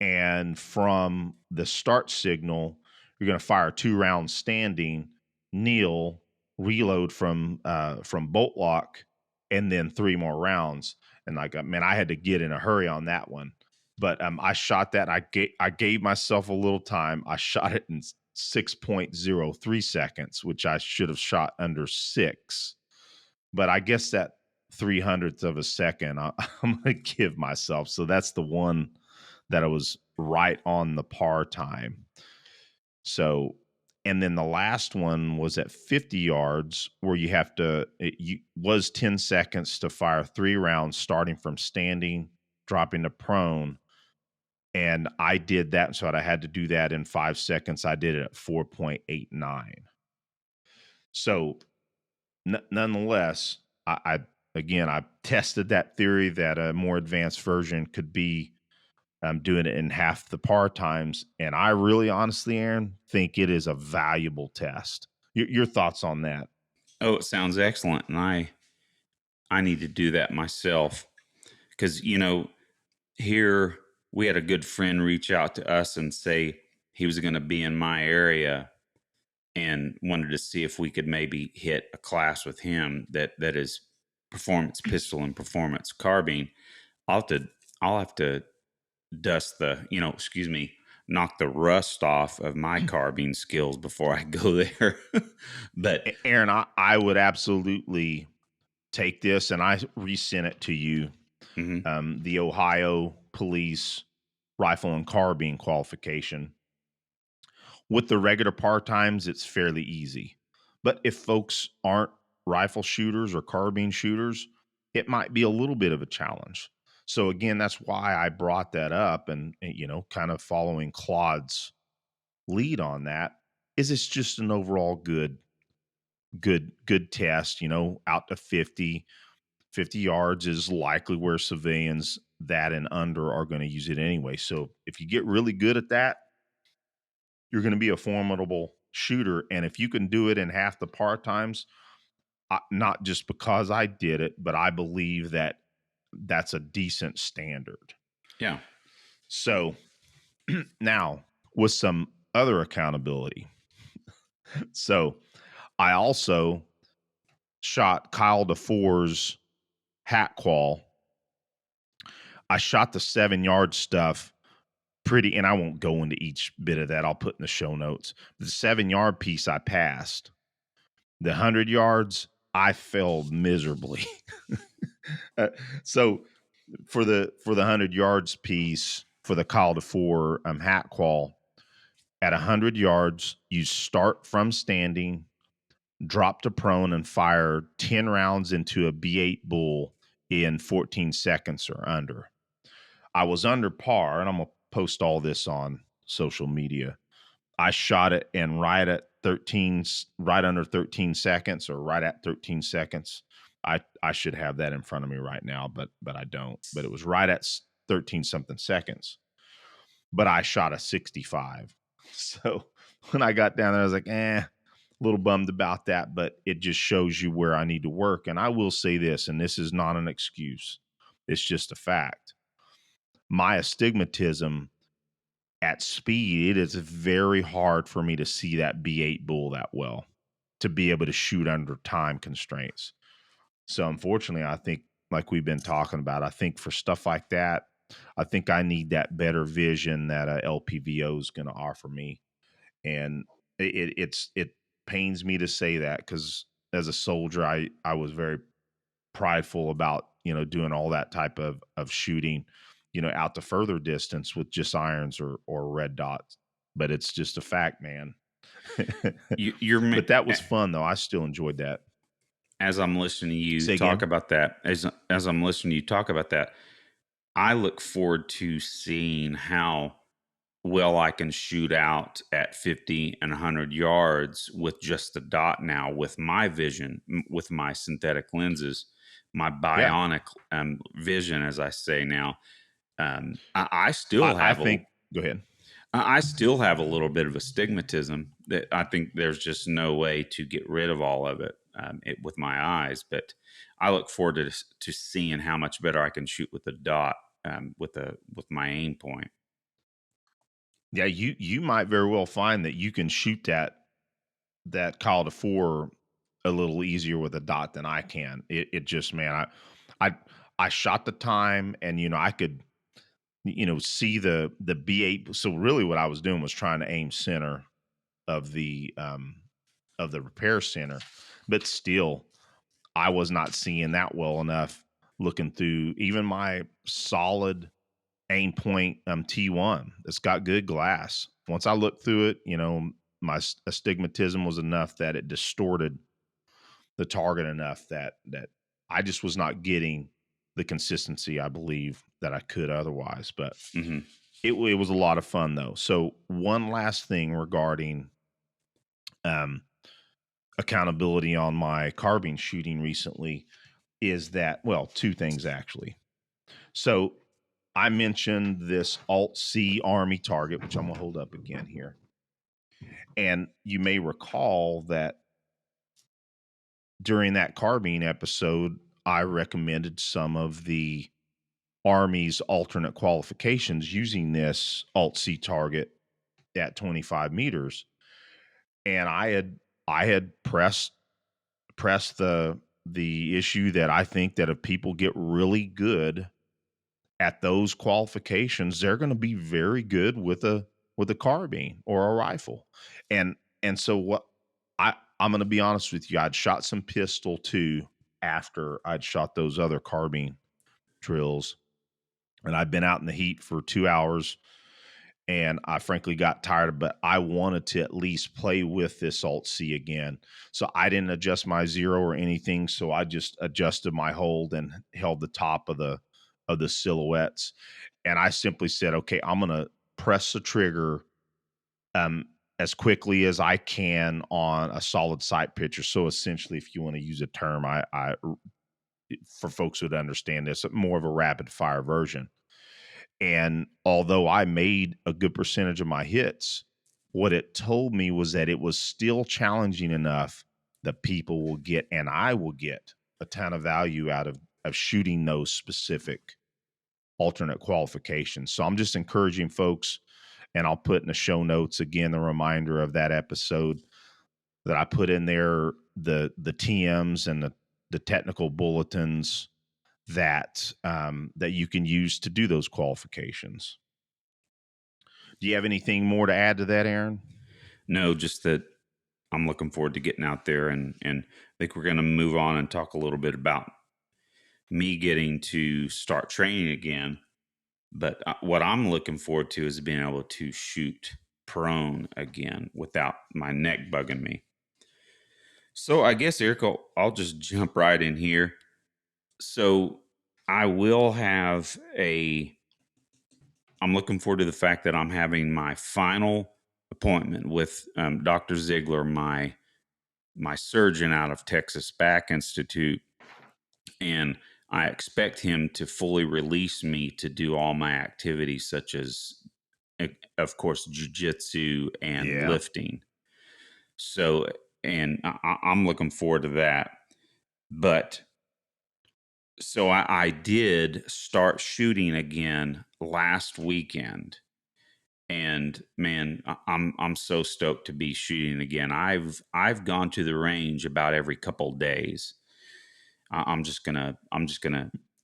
And from the start signal, you're going to fire 2 rounds standing, kneel, reload from bolt lock, and then 3 more rounds. And like, man, I had to get in a hurry on that one. But I shot that. I gave myself a little time. I shot it in 6.03 seconds, which I should have shot under 6. But I guess that 300th of a second, I'm going to give myself. So that's the one that I was right on the par time. So, and then the last one was at 50 yards where you have to, was 10 seconds to fire 3 rounds, starting from standing, dropping to prone. And I did that. So I had to do that in 5 seconds. I did it at 4.89. So nonetheless, I tested that theory that a more advanced version could be doing it in half the par times. And I really, honestly, Aaron, think it is a valuable test. Your thoughts on that? Oh, it sounds excellent. And I need to do that myself because, here we had a good friend reach out to us and say he was going to be in my area and wanted to see if we could maybe hit a class with him that is performance pistol and performance carbine. I'll have to dust knock the rust off of my carbine skills before I go there. But Aaron, I would absolutely take this, and I resent it to you. mm-hmm. The Ohio Police Rifle and Carbine qualification. With the regular par times, it's fairly easy. But if folks aren't rifle shooters or carbine shooters, it might be a little bit of a challenge. So again, that's why I brought that up, and kind of following Claude's lead on that, is it's just an overall good test, out to 50 yards is likely where civilians that and under are going to use it anyway. So if you get really good at that, you're going to be a formidable shooter. And if you can do it in half the par times, not just because I did it, but I believe that that's a decent standard. Yeah. So now with some other accountability. So I also shot Kyle Defoor's hat qual. I shot the 7-yard stuff pretty, and I won't go into each bit of that. I'll put in the show notes. The 7-yard piece I passed. The 100 yards, I failed miserably. So for the 100 yards piece for the Kyle Defoor hat qual, at 100 yards, you start from standing, drop to prone, and fire 10 rounds into a B8 bull in 14 seconds or under. I was under par, and I'm going to post all this on social media. I shot it and right under 13 seconds, or right at 13 seconds. I should have that in front of me right now, but I don't. But it was right at 13 something seconds. But I shot a 65. So when I got down there, I was like, a little bummed about that, but it just shows you where I need to work. And I will say this, and this is not an excuse. It's just a fact. My astigmatism at speed, it is very hard for me to see that B8 bull that well, to be able to shoot under time constraints. So unfortunately, I think, like we've been talking about, I think for stuff like that, I think I need that better vision that a LPVO is going to offer me. And it pains me to say that, because as a soldier, I was very prideful about, doing all that type of shooting, out to further distance with just irons or red dots. But it's just a fact, man. But that was fun, though. I still enjoyed that. As I'm listening to you Say talk again? about that, as I'm listening to you talk about that, I look forward to seeing how well I can shoot out at 50 and 100 yards with just the dot now, with my vision, with my synthetic lenses, my Yeah. bionic vision, as I say now. I still I have think, go ahead. I still have a little bit of astigmatism that I think there's just no way to get rid of all of it, with my eyes. But I look forward to seeing how much better I can shoot with the dot, with my aim point. Yeah, you might very well find that you can shoot that Call to Four a little easier with a dot than I can. It just, man, I shot the time, and I could see the B8. So really what I was doing was trying to aim center of the repair center, but still I was not seeing that well enough looking through even my solid aim point T1. It's got good glass. Once I looked through it, my astigmatism was enough that it distorted the target enough that I just was not getting the consistency I believe that I could otherwise. But Mm-hmm. it was a lot of fun, though. So one last thing regarding accountability on my carbine shooting recently is that, well, two things actually. So I mentioned this Alt C Army target, which I'm going to hold up again here. And you may recall that during that carbine episode, I recommended some of the Army's alternate qualifications using this Alt C target at 25 meters. And I had pressed the issue that I think that if people get really good at those qualifications, they're going to be very good with a carbine or a rifle. And so what I'm going to be honest with you, I'd shot some pistol too after I'd shot those other carbine drills, and I'd been out in the heat for 2 hours, and I frankly got tired, but I wanted to at least play with this Alt C again. So I didn't adjust my zero or anything. So I just adjusted my hold and held the top of the silhouettes. And I simply said, okay, I'm gonna press the trigger as quickly as I can on a solid sight picture. So essentially, if you want to use a term, I for folks who would understand this, more of a rapid fire version. And although I made a good percentage of my hits, what it told me was that it was still challenging enough that people will get, and I will get, a ton of value out of shooting those specific alternate qualifications. So I'm just encouraging folks, and I'll put in the show notes again the reminder of that episode that I put in there, the TMs and the technical bulletins that that you can use to do those qualifications. Do you have anything more to add to that, Aaron? No, just that I'm looking forward to getting out there, and I think we're going to move on and talk a little bit about me getting to start training again. But what I'm looking forward to is being able to shoot prone again without my neck bugging me. So I guess, Eric, I'll just jump right in here. So I will have I'm looking forward to the fact that I'm having my final appointment with Dr. Ziegler, my surgeon out of Texas Back Institute, and I expect him to fully release me to do all my activities, such as, of course, jujitsu and Yeah. lifting. So, and I'm looking forward to that. But so I did start shooting again last weekend, and man, I'm so stoked to be shooting again. I've gone to the range about every couple days. I'm just gonna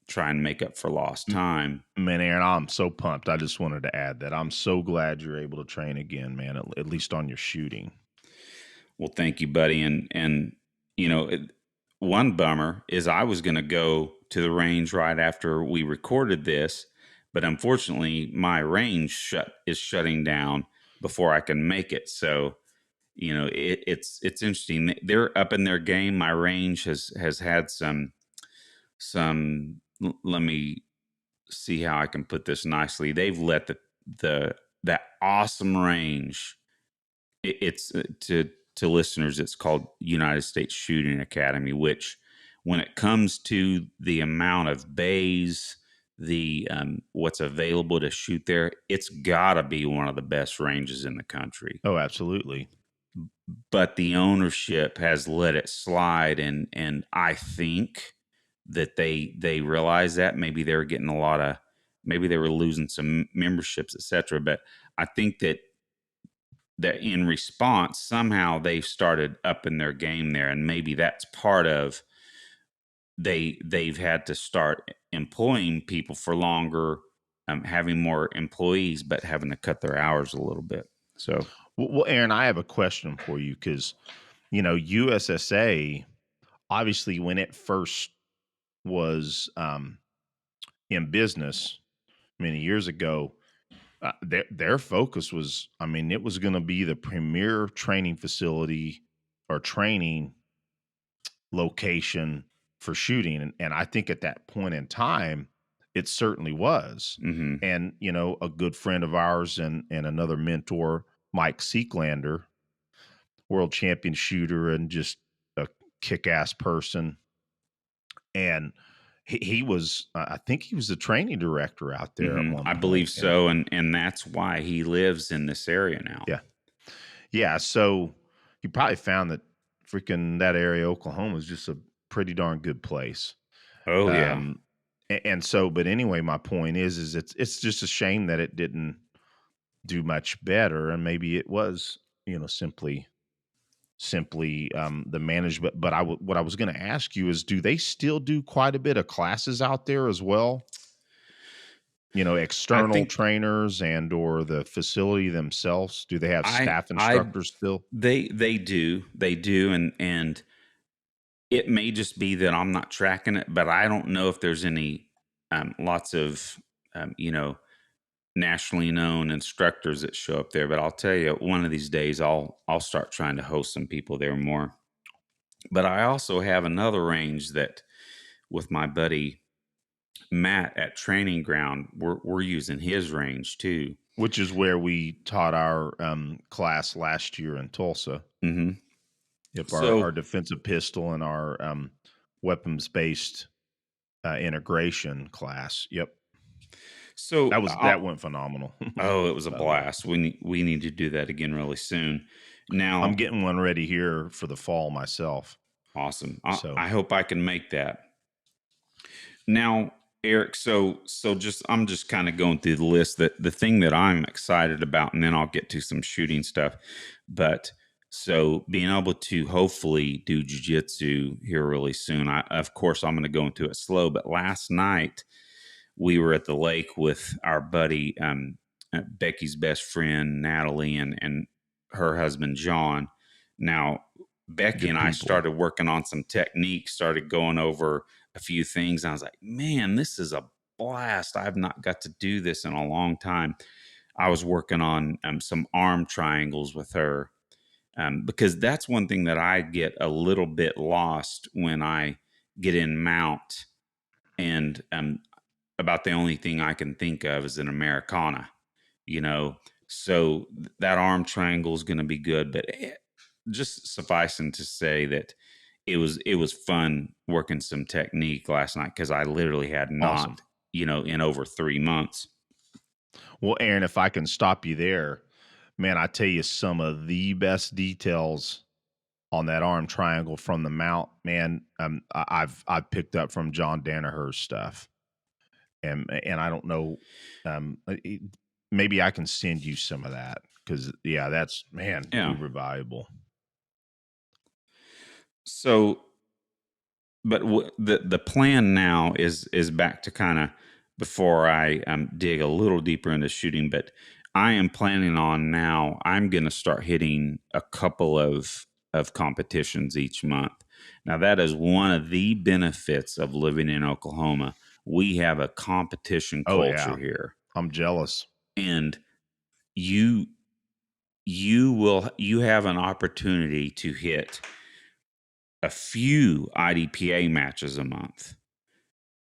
try and make up for lost time. Man, Aaron, I'm so pumped. I just wanted to add that I'm so glad you're able to train again, man, at least on your shooting. Well, thank you, buddy. And you know, one bummer is I was going to go to the range right after we recorded this, but unfortunately, my range is shutting down before I can make it. So, it's interesting. They're up in their game. My range has had some. Let me see how I can put this nicely. They've let the that awesome range. It's to listeners, it's called United States Shooting Academy, which, when it comes to the amount of bays, the what's available to shoot there, it's got to be one of the best ranges in the country. Oh, absolutely. But the ownership has let it slide, and I think that they realize that maybe they were getting maybe they were losing some memberships, etc. But I think that in response, somehow they've started upping their game there, and maybe that's part of they've had to start employing people for longer, having more employees, but having to cut their hours a little bit. So, Well, Aaron, I have a question for you because, USSA, obviously, when it first was in business many years ago, their focus was, I mean, it was going to be the premier training facility or training location for shooting. And I think at that point in time, it certainly was. mhm. And, a good friend of ours and another mentor, Mike Seeklander, world champion shooter and just a kick-ass person. And he was, I think he was the training director out there at one I point. believe so, and that's why he lives in this area now. Yeah. Yeah. So you probably found that freaking that area, Oklahoma, is just a pretty darn good place. Oh yeah. And so, but anyway, my point is it's just a shame that it didn't do much better, and maybe it was, simply the management. But what I was going to ask you is, do they still do quite a bit of classes out there as well? I External think trainers and or the facility themselves, do they have staff I instructors still? they do, and it may just be that I'm not tracking it, but I don't know if there's any lots of um, you know nationally known instructors that show up there. But I'll tell you, one of these days I'll start trying to host some people there more. But I also have another range that with my buddy Matt at Training Ground, we're using his range too. Which is where we taught our class last year in Tulsa. Mm-hmm. Yep, our So defensive pistol and our weapons based integration class. Yep, so that went phenomenal. oh, it was a By the way, blast. We need to do that again really soon. I'm Now, getting one ready here for the fall myself. awesome. So I hope I can make that. Now, Eric, so just I'm just kind of going through the list. That the thing that I'm excited about, and then I'll get to some shooting stuff. But so being able to hopefully do jujitsu here really soon. Of course I'm going to go into it slow. But last night we were at the lake with our buddy Becky's best friend Natalie and her husband John. Now Becky good and I people. started working on some techniques, started going over a few things. And I was like, man, this is a blast. I've not got to do this in a long time. I was working on some arm triangles with her because that's one thing that I get a little bit lost when I get in mount. And about the only thing I can think of is an Americana, you know. So that arm triangle is going to be good, but just sufficing to say that it was fun working some technique last night because I literally had Awesome. not, in over 3 months. Well, Aaron, if I can stop you there, man, I tell you some of the best details on that arm triangle from the mount, man. I've picked up from John Danaher's stuff, and I don't know, maybe I can send you some of that because yeah, that's man Yeah. uber valuable. So, but the plan now is back to kind of before I dig a little deeper into shooting. But I am planning on now. I'm going to start hitting a couple of competitions each month. Now that is one of the benefits of living in Oklahoma. We have a competition Oh yeah, culture here, I'm jealous. and you you have an opportunity to hit a few IDPA matches a month.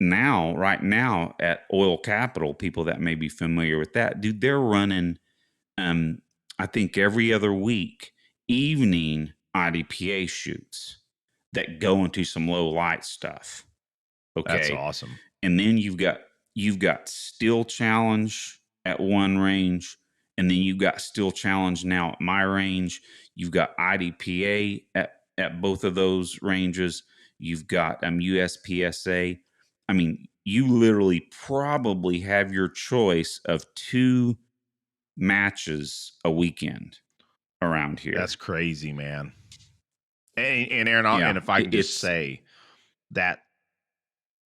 Now, right now at Oil Capital, people that may be familiar with that, dude, they're running I think every other week evening IDPA shoots that go into some low light stuff. That's Okay. awesome. And then you've got Steel Challenge at one range, and then you've got Steel Challenge now at my range. You've got IDPA at both of those ranges. You've got USPSA. I mean, you literally probably have your choice of two matches a weekend around That's here. crazy, man. And Aaron, and Yeah, if I can just it's say that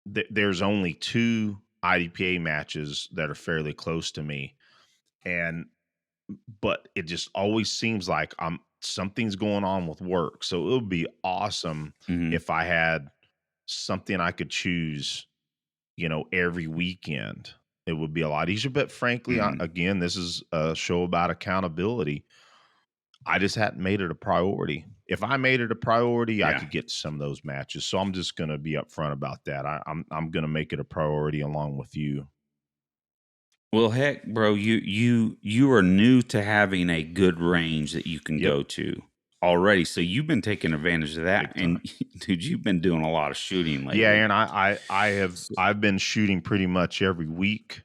there's only two IDPA matches that are fairly close to me, and but it just always seems like I'm something's going on with work. So it would be awesome mhm, if I had something I could choose, every weekend. It would be a lot easier. But frankly, mhm. again, this is a show about accountability. I just hadn't made it a priority. If I made it a priority, I Yeah. could get to some of those matches. So I'm just going to be upfront about that. I'm going to make it a priority along with you. Well, heck, bro, you are new to having a good range that you can Yep, go to already. So you've been taking advantage of that, big and time. dude, you've been doing a lot of shooting Yeah, lately. and I have So, I've been shooting pretty much every week.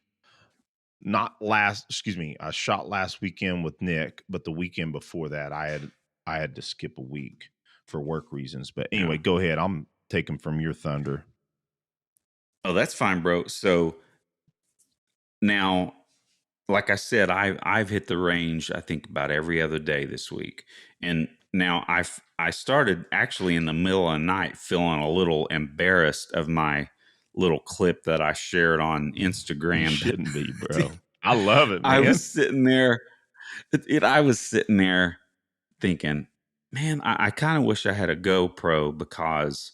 Not last, excuse me, I shot last weekend with Nick, but the weekend before that I had to skip a week for work reasons. But yeah. anyway, go ahead. I'm taking from your thunder. Oh, that's fine, bro. So now, like I said, I've hit the range. I think about every other day this week, and now I started actually in the middle of the night feeling a little embarrassed of my little clip that I shared on You Instagram. shouldn't be, That bro. I love it, I man. was sitting there. I was sitting there thinking, man, I kind of wish I had a GoPro because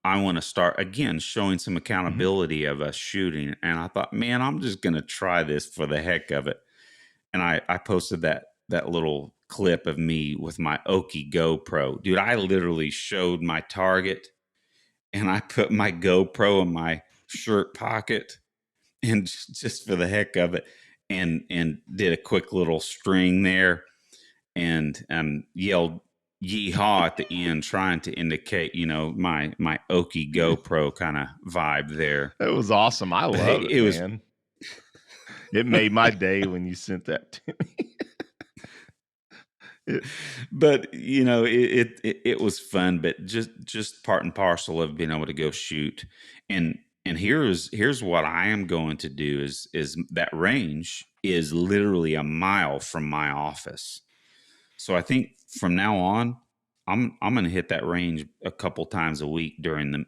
I want to start again showing some Mhm. accountability of us shooting. And I thought, man, I'm just going to try this for the heck of it. And I posted that little clip of me with my Oki GoPro. Dude, I literally showed my target and I put my GoPro in my shirt pocket and just for the heck of it and did a quick little string there and yelled yeehaw at the end, trying to indicate, my Oki GoPro kind of vibe there. That was awesome. I But love it, it was, man. It made my day when you sent that to me. It but it was fun, but just part and parcel of being able to go shoot. And here's what I am going to do is that range is literally a mile from my office. So I think from now on, I'm going to hit that range a couple times a week during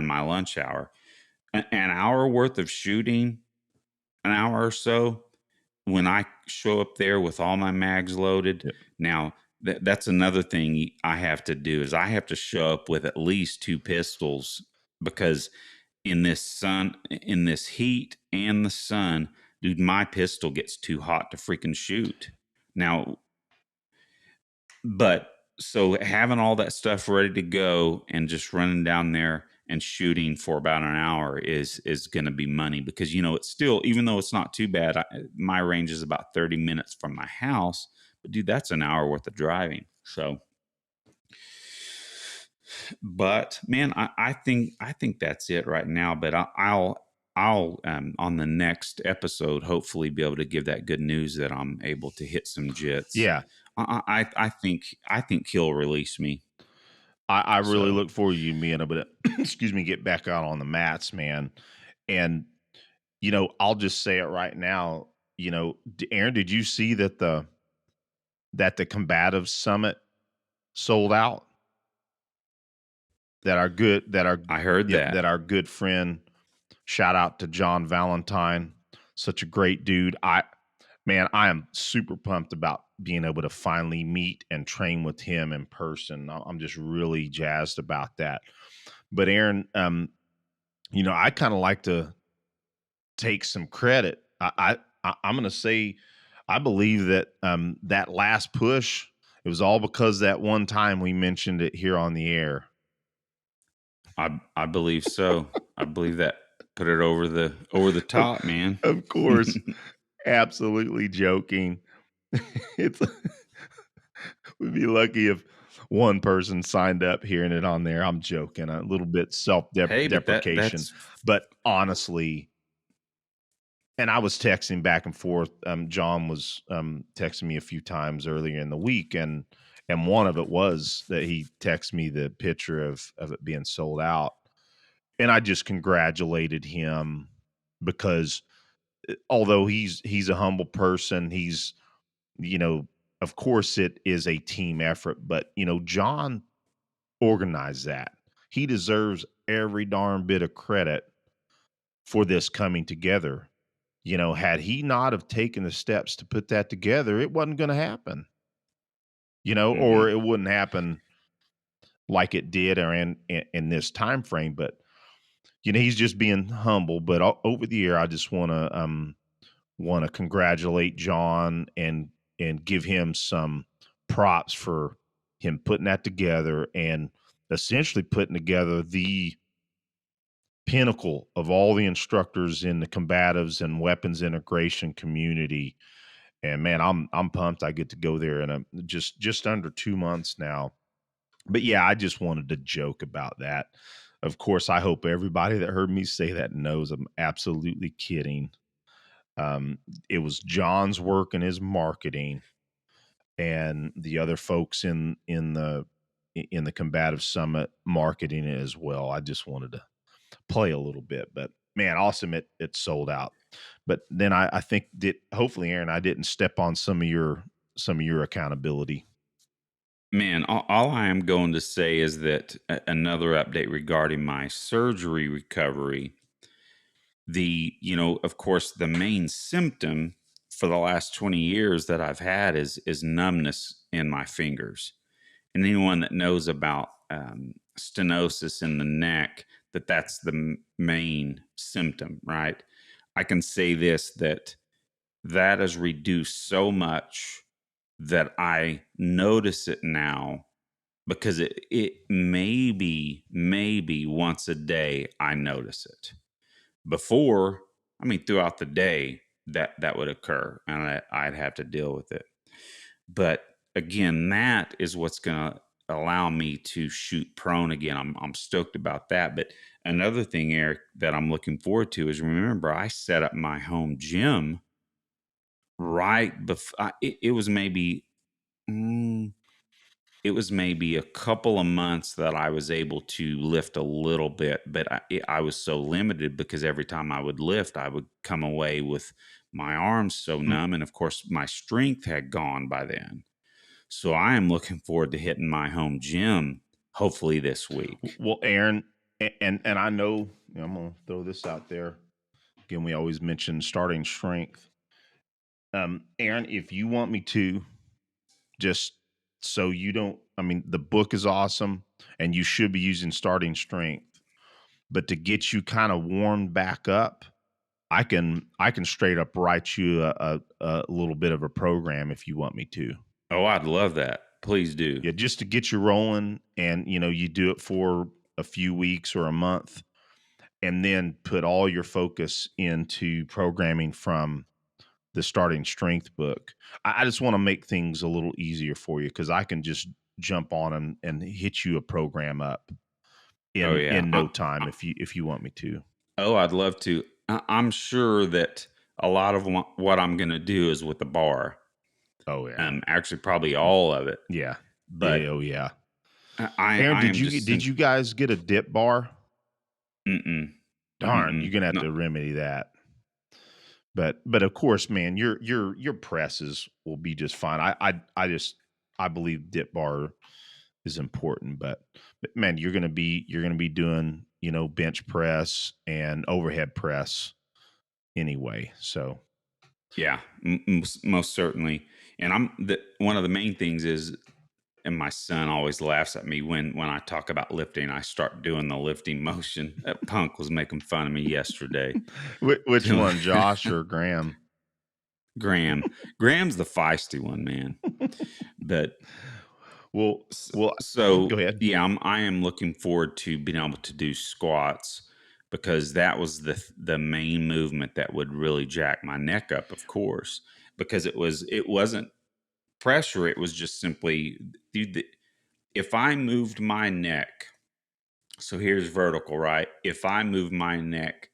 my lunch hour. An hour worth of shooting, an hour or so, when I show up there with all my mags loaded. Yep. Now that's another thing I have to do is I have to show up with at least 2 pistols, because in this heat and the sun, dude, my pistol gets too hot to freaking shoot. Now, but so having all that stuff ready to go and just running down there and shooting for about an hour is going to be money, because it's still, even though it's not too bad, my range is about 30 minutes from my house, but dude, that's an hour worth of driving. So, but man, I think that's it right now. But I'll on the next episode hopefully be able to give that good news that I'm able to hit some jits. Yeah. I think he'll release me. I really So look forward to you being able to, excuse me, get back out on the mats, man. And, I'll just say it right now. Aaron, did you see that the combative summit sold out? I heard Yep, that. that our good friend, shout out to John Valentine, such a great dude. I am super pumped about being able to finally meet and train with him in person. I'm just really jazzed about that. But Aaron, I kind of like to take some credit. I'm going to say, I believe that that last push, it was all because that one time we mentioned it here on the air. I believe so. I believe that put it over the Of, top, man. of course, absolutely joking. It's we'd be lucky if one person signed up hearing it on there. I'm joking, a little bit self Hey, but deprecation, that's but honestly, and I was texting back and forth. John was texting me a few times earlier in the week, and one of it was that he texted me the picture of it being sold out, and I just congratulated him because although he's a humble person, he's you know of course it is a team effort, but John organized that. He deserves every darn bit of credit for this coming together. Had he not have taken the steps to put that together, it wasn't going to happen. Or mhm. it wouldn't happen like it did or in this time frame. But he's just being humble. But over the year, I just want to congratulate John and give him some props for him putting that together and essentially putting together the pinnacle of all the instructors in the combatives and weapons integration community. And man, I'm pumped. I get to go there in just under 2 months now. But yeah, I just wanted to joke about that. Of course, I hope everybody that heard me say that knows I'm absolutely kidding. It was John's work and his marketing, and the other folks in the combative summit marketing it as well. I just wanted to play a little bit, but man, awesome! It sold out. But then I think that hopefully, Aaron, I didn't step on some of your accountability. Man, all I am going to say is that another update regarding my surgery recovery. Of course, the main symptom for the last 20 years that I've had is numbness in my fingers. And anyone that knows about stenosis in the neck, that's the main symptom, right? I can say this, that has reduced so much that I notice it now, because it maybe once a day I notice it. Before, I mean, throughout the day that would occur, and I'd have to deal with it. But again, that is what's going to allow me to shoot prone again. I'm stoked about that. But another thing, Eric, that I'm looking forward to is, remember, I set up my home gym right before. It was maybe. It was maybe a couple of months that I was able to lift a little bit, but I was so limited because every time I would lift, I would come away with my arms so Hmm. numb. And of course, my strength had gone by then. So I am looking forward to hitting my home gym hopefully this week. Well, Aaron, and I know, I'm gonna throw this out there again. We always mention starting strength. Aaron, if you want me to, just so you don't, I mean, the book is awesome, and you should be using starting strength. But to get you kind of warmed back up, I can straight up write you a little bit of a program if you want me to. Oh, I'd love that. Please do. Yeah, just to get you rolling, and you do it for a few weeks or a month, and then put all your focus into programming from the starting strength book. I just want to make things a little easier for you, because I can just jump on and hit you a program up Oh in yeah. no time if you want me to. Oh, I'd love to. I'm sure that a lot of what I'm going to do is with the bar. Oh yeah. Actually, probably all of it. Yeah. But Yeah, oh yeah. Aaron, I am just did you guys get a dip bar? mm-mm, Darn, you're gonna have no, to remedy that. But of course, man, your presses will be just fine. I believe dip bar is important, but man, you're gonna be doing bench press and overhead press anyway. So yeah, most certainly. And one of the main things is, and my son always laughs at me when I talk about lifting. I start doing the lifting motion. That punk was making fun of me yesterday. which one, Josh or Graham? Graham, Graham's the feisty one, man. But well, well, so go ahead. yeah, I am looking forward to being able to do squats, because that was the main movement that would really jack my neck up, of course, because it wasn't pressure. It was just simply, dude, if I moved my neck, so here's vertical, right? If I move my neck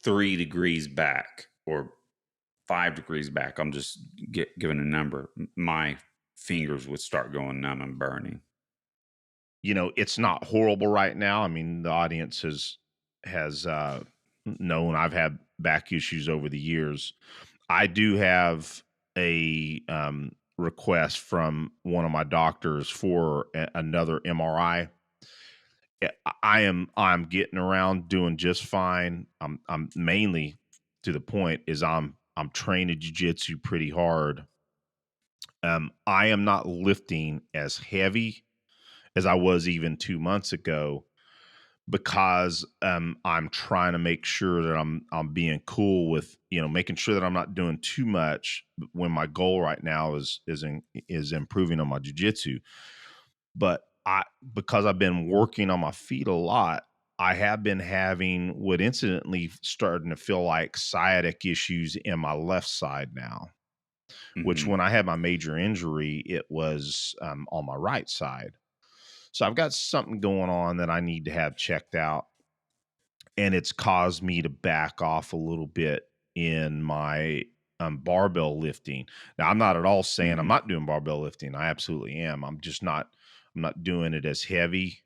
3 degrees back or 5 degrees back, I'm just giving a number, my fingers would start going numb and burning. It's not horrible right now. I mean, the audience has known I've had back issues over the years. I do have a request from one of my doctors for another MRI. I'm getting around doing just fine. I'm mainly, to the point is, I'm training jiu-jitsu pretty hard. I am not lifting as heavy as I was even 2 months ago, because I'm trying to make sure that I'm being cool with making sure that I'm not doing too much, when my goal right now is improving on my jiu-jitsu. But because I've been working on my feet a lot, I have been having what incidentally starting to feel like sciatic issues in my left side now, which Hmm. when I had my major injury, it was on my right side. So I've got something going on that I need to have checked out, and it's caused me to back off a little bit in my barbell lifting. Now, I'm not at all saying I'm Hmm. not doing barbell lifting. I absolutely am. I'm not doing it as heavy,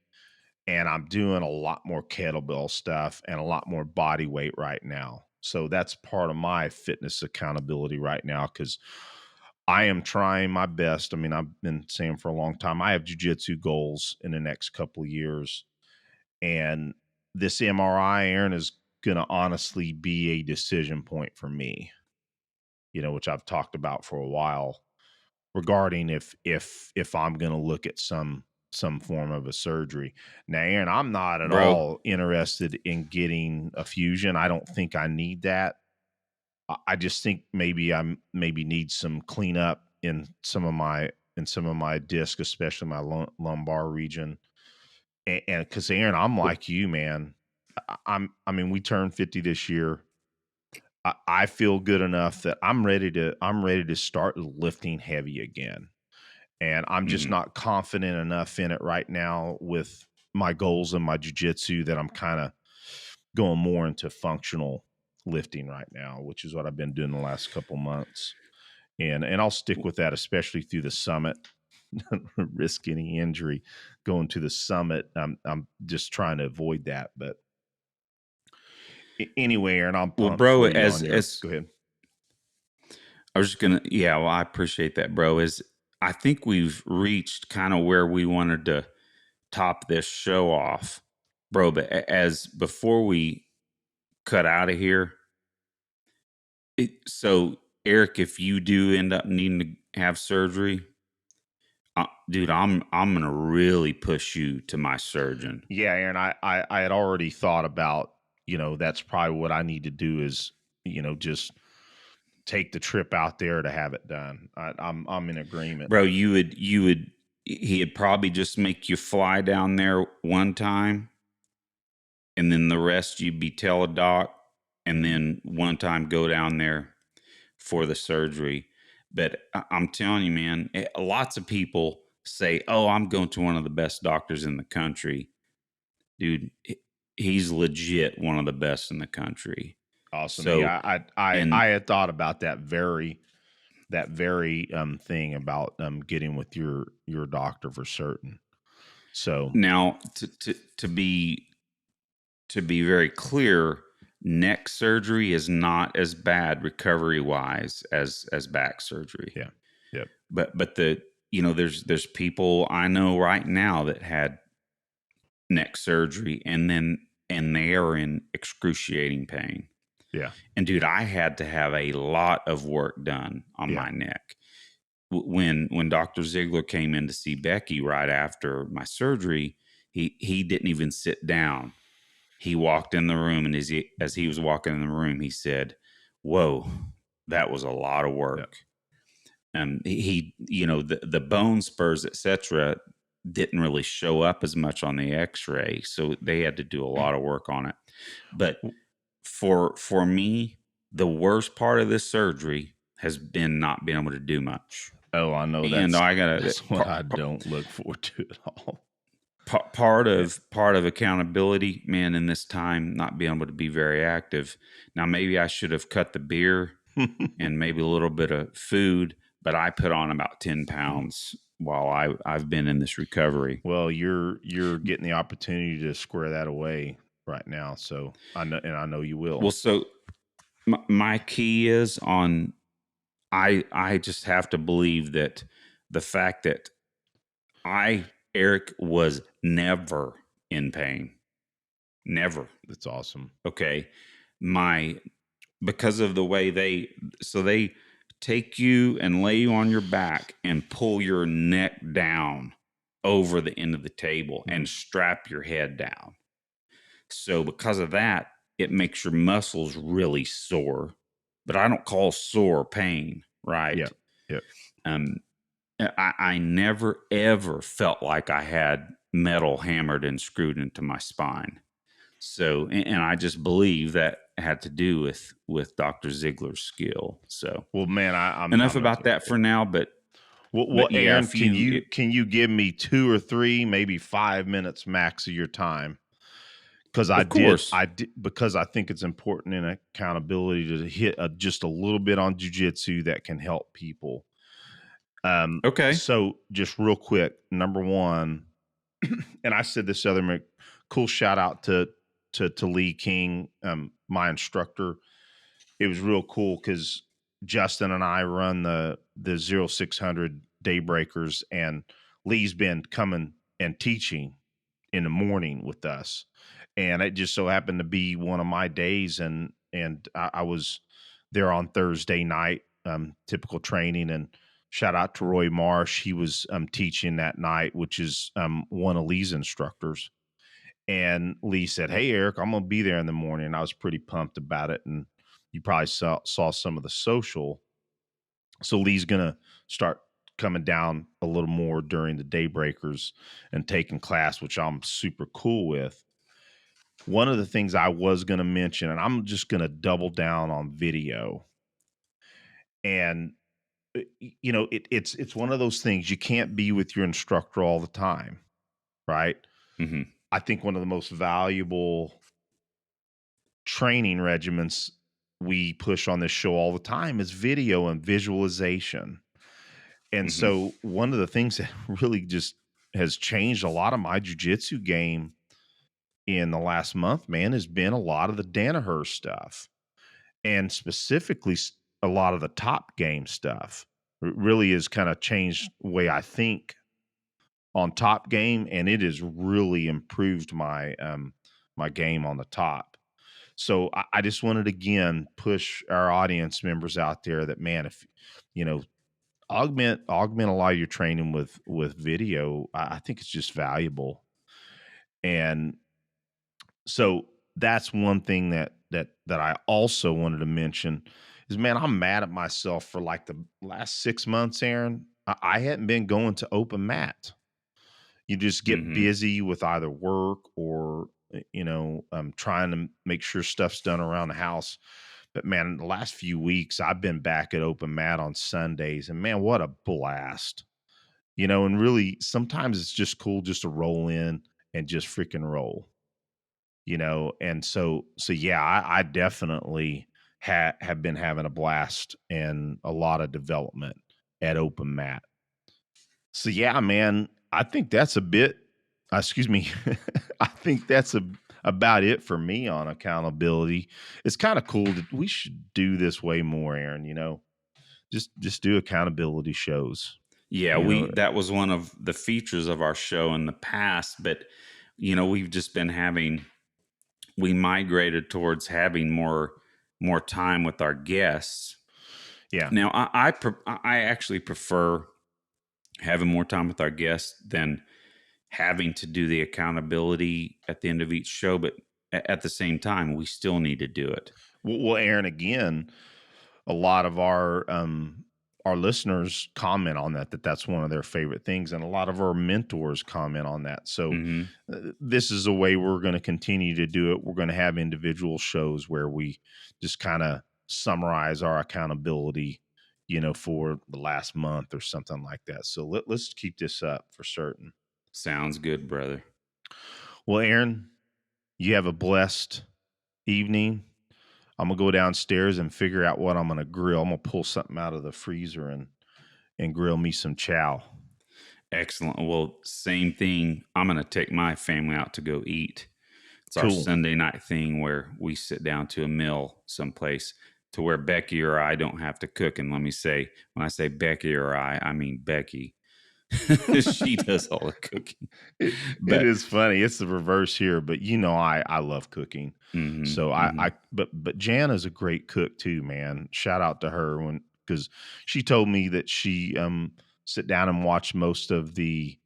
and I'm doing a lot more kettlebell stuff and a lot more body weight right now. So that's part of my fitness accountability right now, because I am trying my best. I mean, I've been saying for a long time, I have jujitsu goals in the next couple of years. And this MRI, Aaron, is going to honestly be a decision point for me, which I've talked about for a while, regarding if I'm going to look at some some form of a surgery. Now, Aaron, I'm not at bro. all interested in getting a fusion. I don't think I need that. I just think maybe need some cleanup in some of my disc, especially my lumbar region. And because Aaron, I'm like you, man. I mean, we turned 50 this year. I feel good enough that I'm ready to start lifting heavy again. And I'm just Mm. not confident enough in it right now with my goals and my jujitsu that I'm kind of going more into functional lifting right now, which is what I've been doing the last couple months. And I'll stick with that, especially through the summit. Risk any injury going to the summit. I'm just trying to avoid that. But anyway, Aaron, I'm Well, pumped bro, for you as on your. as Go ahead. I was just gonna, yeah, well, I appreciate that, bro. Is I think we've reached kind of where we wanted to top this show off, bro. But as before we cut out of here, so Eric, if you do end up needing to have surgery, dude, I'm gonna really push you to my surgeon. Yeah, Aaron, I had already thought about, that's probably what I need to do is, just take the trip out there to have it done. I'm in agreement. Bro, he'd probably just make you fly down there one time, and then the rest you'd be teledoc, and then one time go down there for the surgery. But I'm telling you, man, lots of people say, "Oh, I'm going to one of the best doctors in the country." Dude, he's legit one of the best in the country. Awesome. So, Yeah, I and had thought about that very thing about getting with your doctor for certain. So now to be very clear, neck surgery is not as bad recovery wise as back surgery. yeah, yep, But there's people I know right now that had neck surgery and they are in excruciating pain. yeah, And dude, I had to have a lot of work done on yeah. my neck. When Dr. Ziegler came in to see Becky right after my surgery, he didn't even sit down. He walked in the room, and as he was walking in the room, he said, "Whoa, that was a lot of Yep. work." And the bone spurs, etc., didn't really show up as much on the X-ray, so they had to do a lot of work on it. But for me, the worst part of this surgery has been not being able to do much. Oh, I know And I gotta that's what I don't look forward to at all. part Yeah. of accountability, man, in this time not being able to be very active. Now maybe I should have cut the beer and maybe a little bit of food, but I put on about 10 pounds while I've been in this recovery. Well, you're getting the opportunity to square that away right now, so I know you will. Well, so my key is on I just have to believe that the fact that Eric was never in pain. Never. That's awesome. Okay. My because of the way they take you and lay you on your back and pull your neck down over the end of the table and strap your head down. So because of that, it makes your muscles really sore. But I don't call sore pain, right? Yeah. Yeah. Um, I never ever felt like I had metal hammered and screwed into my spine. So, and I just believe that had to do with Dr. Ziegler's skill. So, Well, man, enough I'm with about you. that for now. But Well, yeah, Aaron, if you can you give me 2 or 3, maybe 5 minutes max of your time? Because of course, I did because I think it's important in accountability to hit just a little bit on jujitsu that can help people. okay, So just real quick, number one, and I said this other cool shout out to Lee King, my instructor. It was real cool because Justin and I run the 0600 Daybreakers, and Lee's been coming and teaching in the morning with us, and it just so happened to be one of my days, and I was there on Thursday night, typical training, and Shout out to Roy Marsh. He was teaching that night, which is one of Lee's instructors. And Lee said, "Hey, Eric, I'm going to be there in the morning." And I was pretty pumped about it. And you probably saw some of the social. So Lee's going to start coming down a little more during the daybreakers and taking class, which I'm super cool with. One of the things I was going to mention, and I'm just going to double down on video. And you know, it's one of those things, you can't be with your instructor all the time, right? Mm-hmm. I think one of the most valuable training regimens we push on this show all the time is video and visualization. And Mm-hmm. so one of the things that really just has changed a lot of my jiu-jitsu game in the last month, man, has been a lot of the Danaher stuff, and specifically a lot of the top game stuff. It really has kind of changed the way I think on top game, and it has really improved my my game on the top. So I just wanted to again push our audience members out there that, man, if you know, augment a lot of your training with video. I think it's just valuable. And so that's one thing that I also wanted to mention is, man, I'm mad at myself for like the last 6 months, Aaron. I hadn't been going to open mat. You just get Mm-hmm. busy with either work or, you know, trying to make sure stuff's done around the house. But man, in the last few weeks, I've been back at open mat on Sundays, and man, what a blast. You know, and really sometimes it's just cool just to roll in and just freaking roll. You know, and so yeah, I definitely have been having a blast and a lot of development at open mat. So yeah, man, I think that's a bit. Excuse me, I think that's about it for me on accountability. It's kind of cool that we should do this way more, Aaron. You know, just do accountability shows. Yeah, You know, that was one of the features of our show in the past, but you know, we've just been having, we migrated towards having more time with our guests. yeah. Now, I actually prefer having more time with our guests than having to do the accountability at the end of each show, but at the same time, we still need to do it. Well, Aaron, again, a lot of our listeners comment on that's one of their favorite things, and a lot of our mentors comment on that. So Mm-hmm. this is a way we're going to continue to do it. We're going to have individual shows where we just kind of summarize our accountability, you know, for the last month or something like that. So let's keep this up for certain. Sounds good, brother. Well, Aaron, you have a blessed evening. I'm gonna go downstairs and figure out what I'm gonna grill. I'm gonna pull something out of the freezer and grill me some chow. Excellent. Well, same thing. I'm going to take my family out to go eat. It's our Cool. Sunday night thing where we sit down to a meal someplace to where Becky or I don't have to cook. And let me say, when I say Becky or I mean Becky. She does all the cooking. It is funny. It's the reverse here, but you know, I love cooking. Mm-hmm, So mm-hmm. but Jan is a great cook too, man. Shout out to her because she told me that she sit down and watch most of the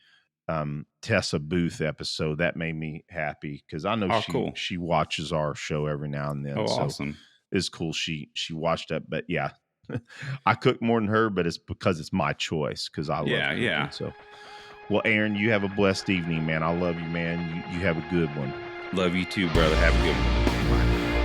Tessa Booth episode. That made me happy because I know cool. she watches our show every now and then. Oh, so awesome. it's cool. She watched that, but yeah, I cook more than her, but it's because it's my choice because I love cooking. Yeah. So, well, Aaron, you have a blessed evening, man. I love you, man. You have a good one. Love you too, brother. Have a good one. Bye.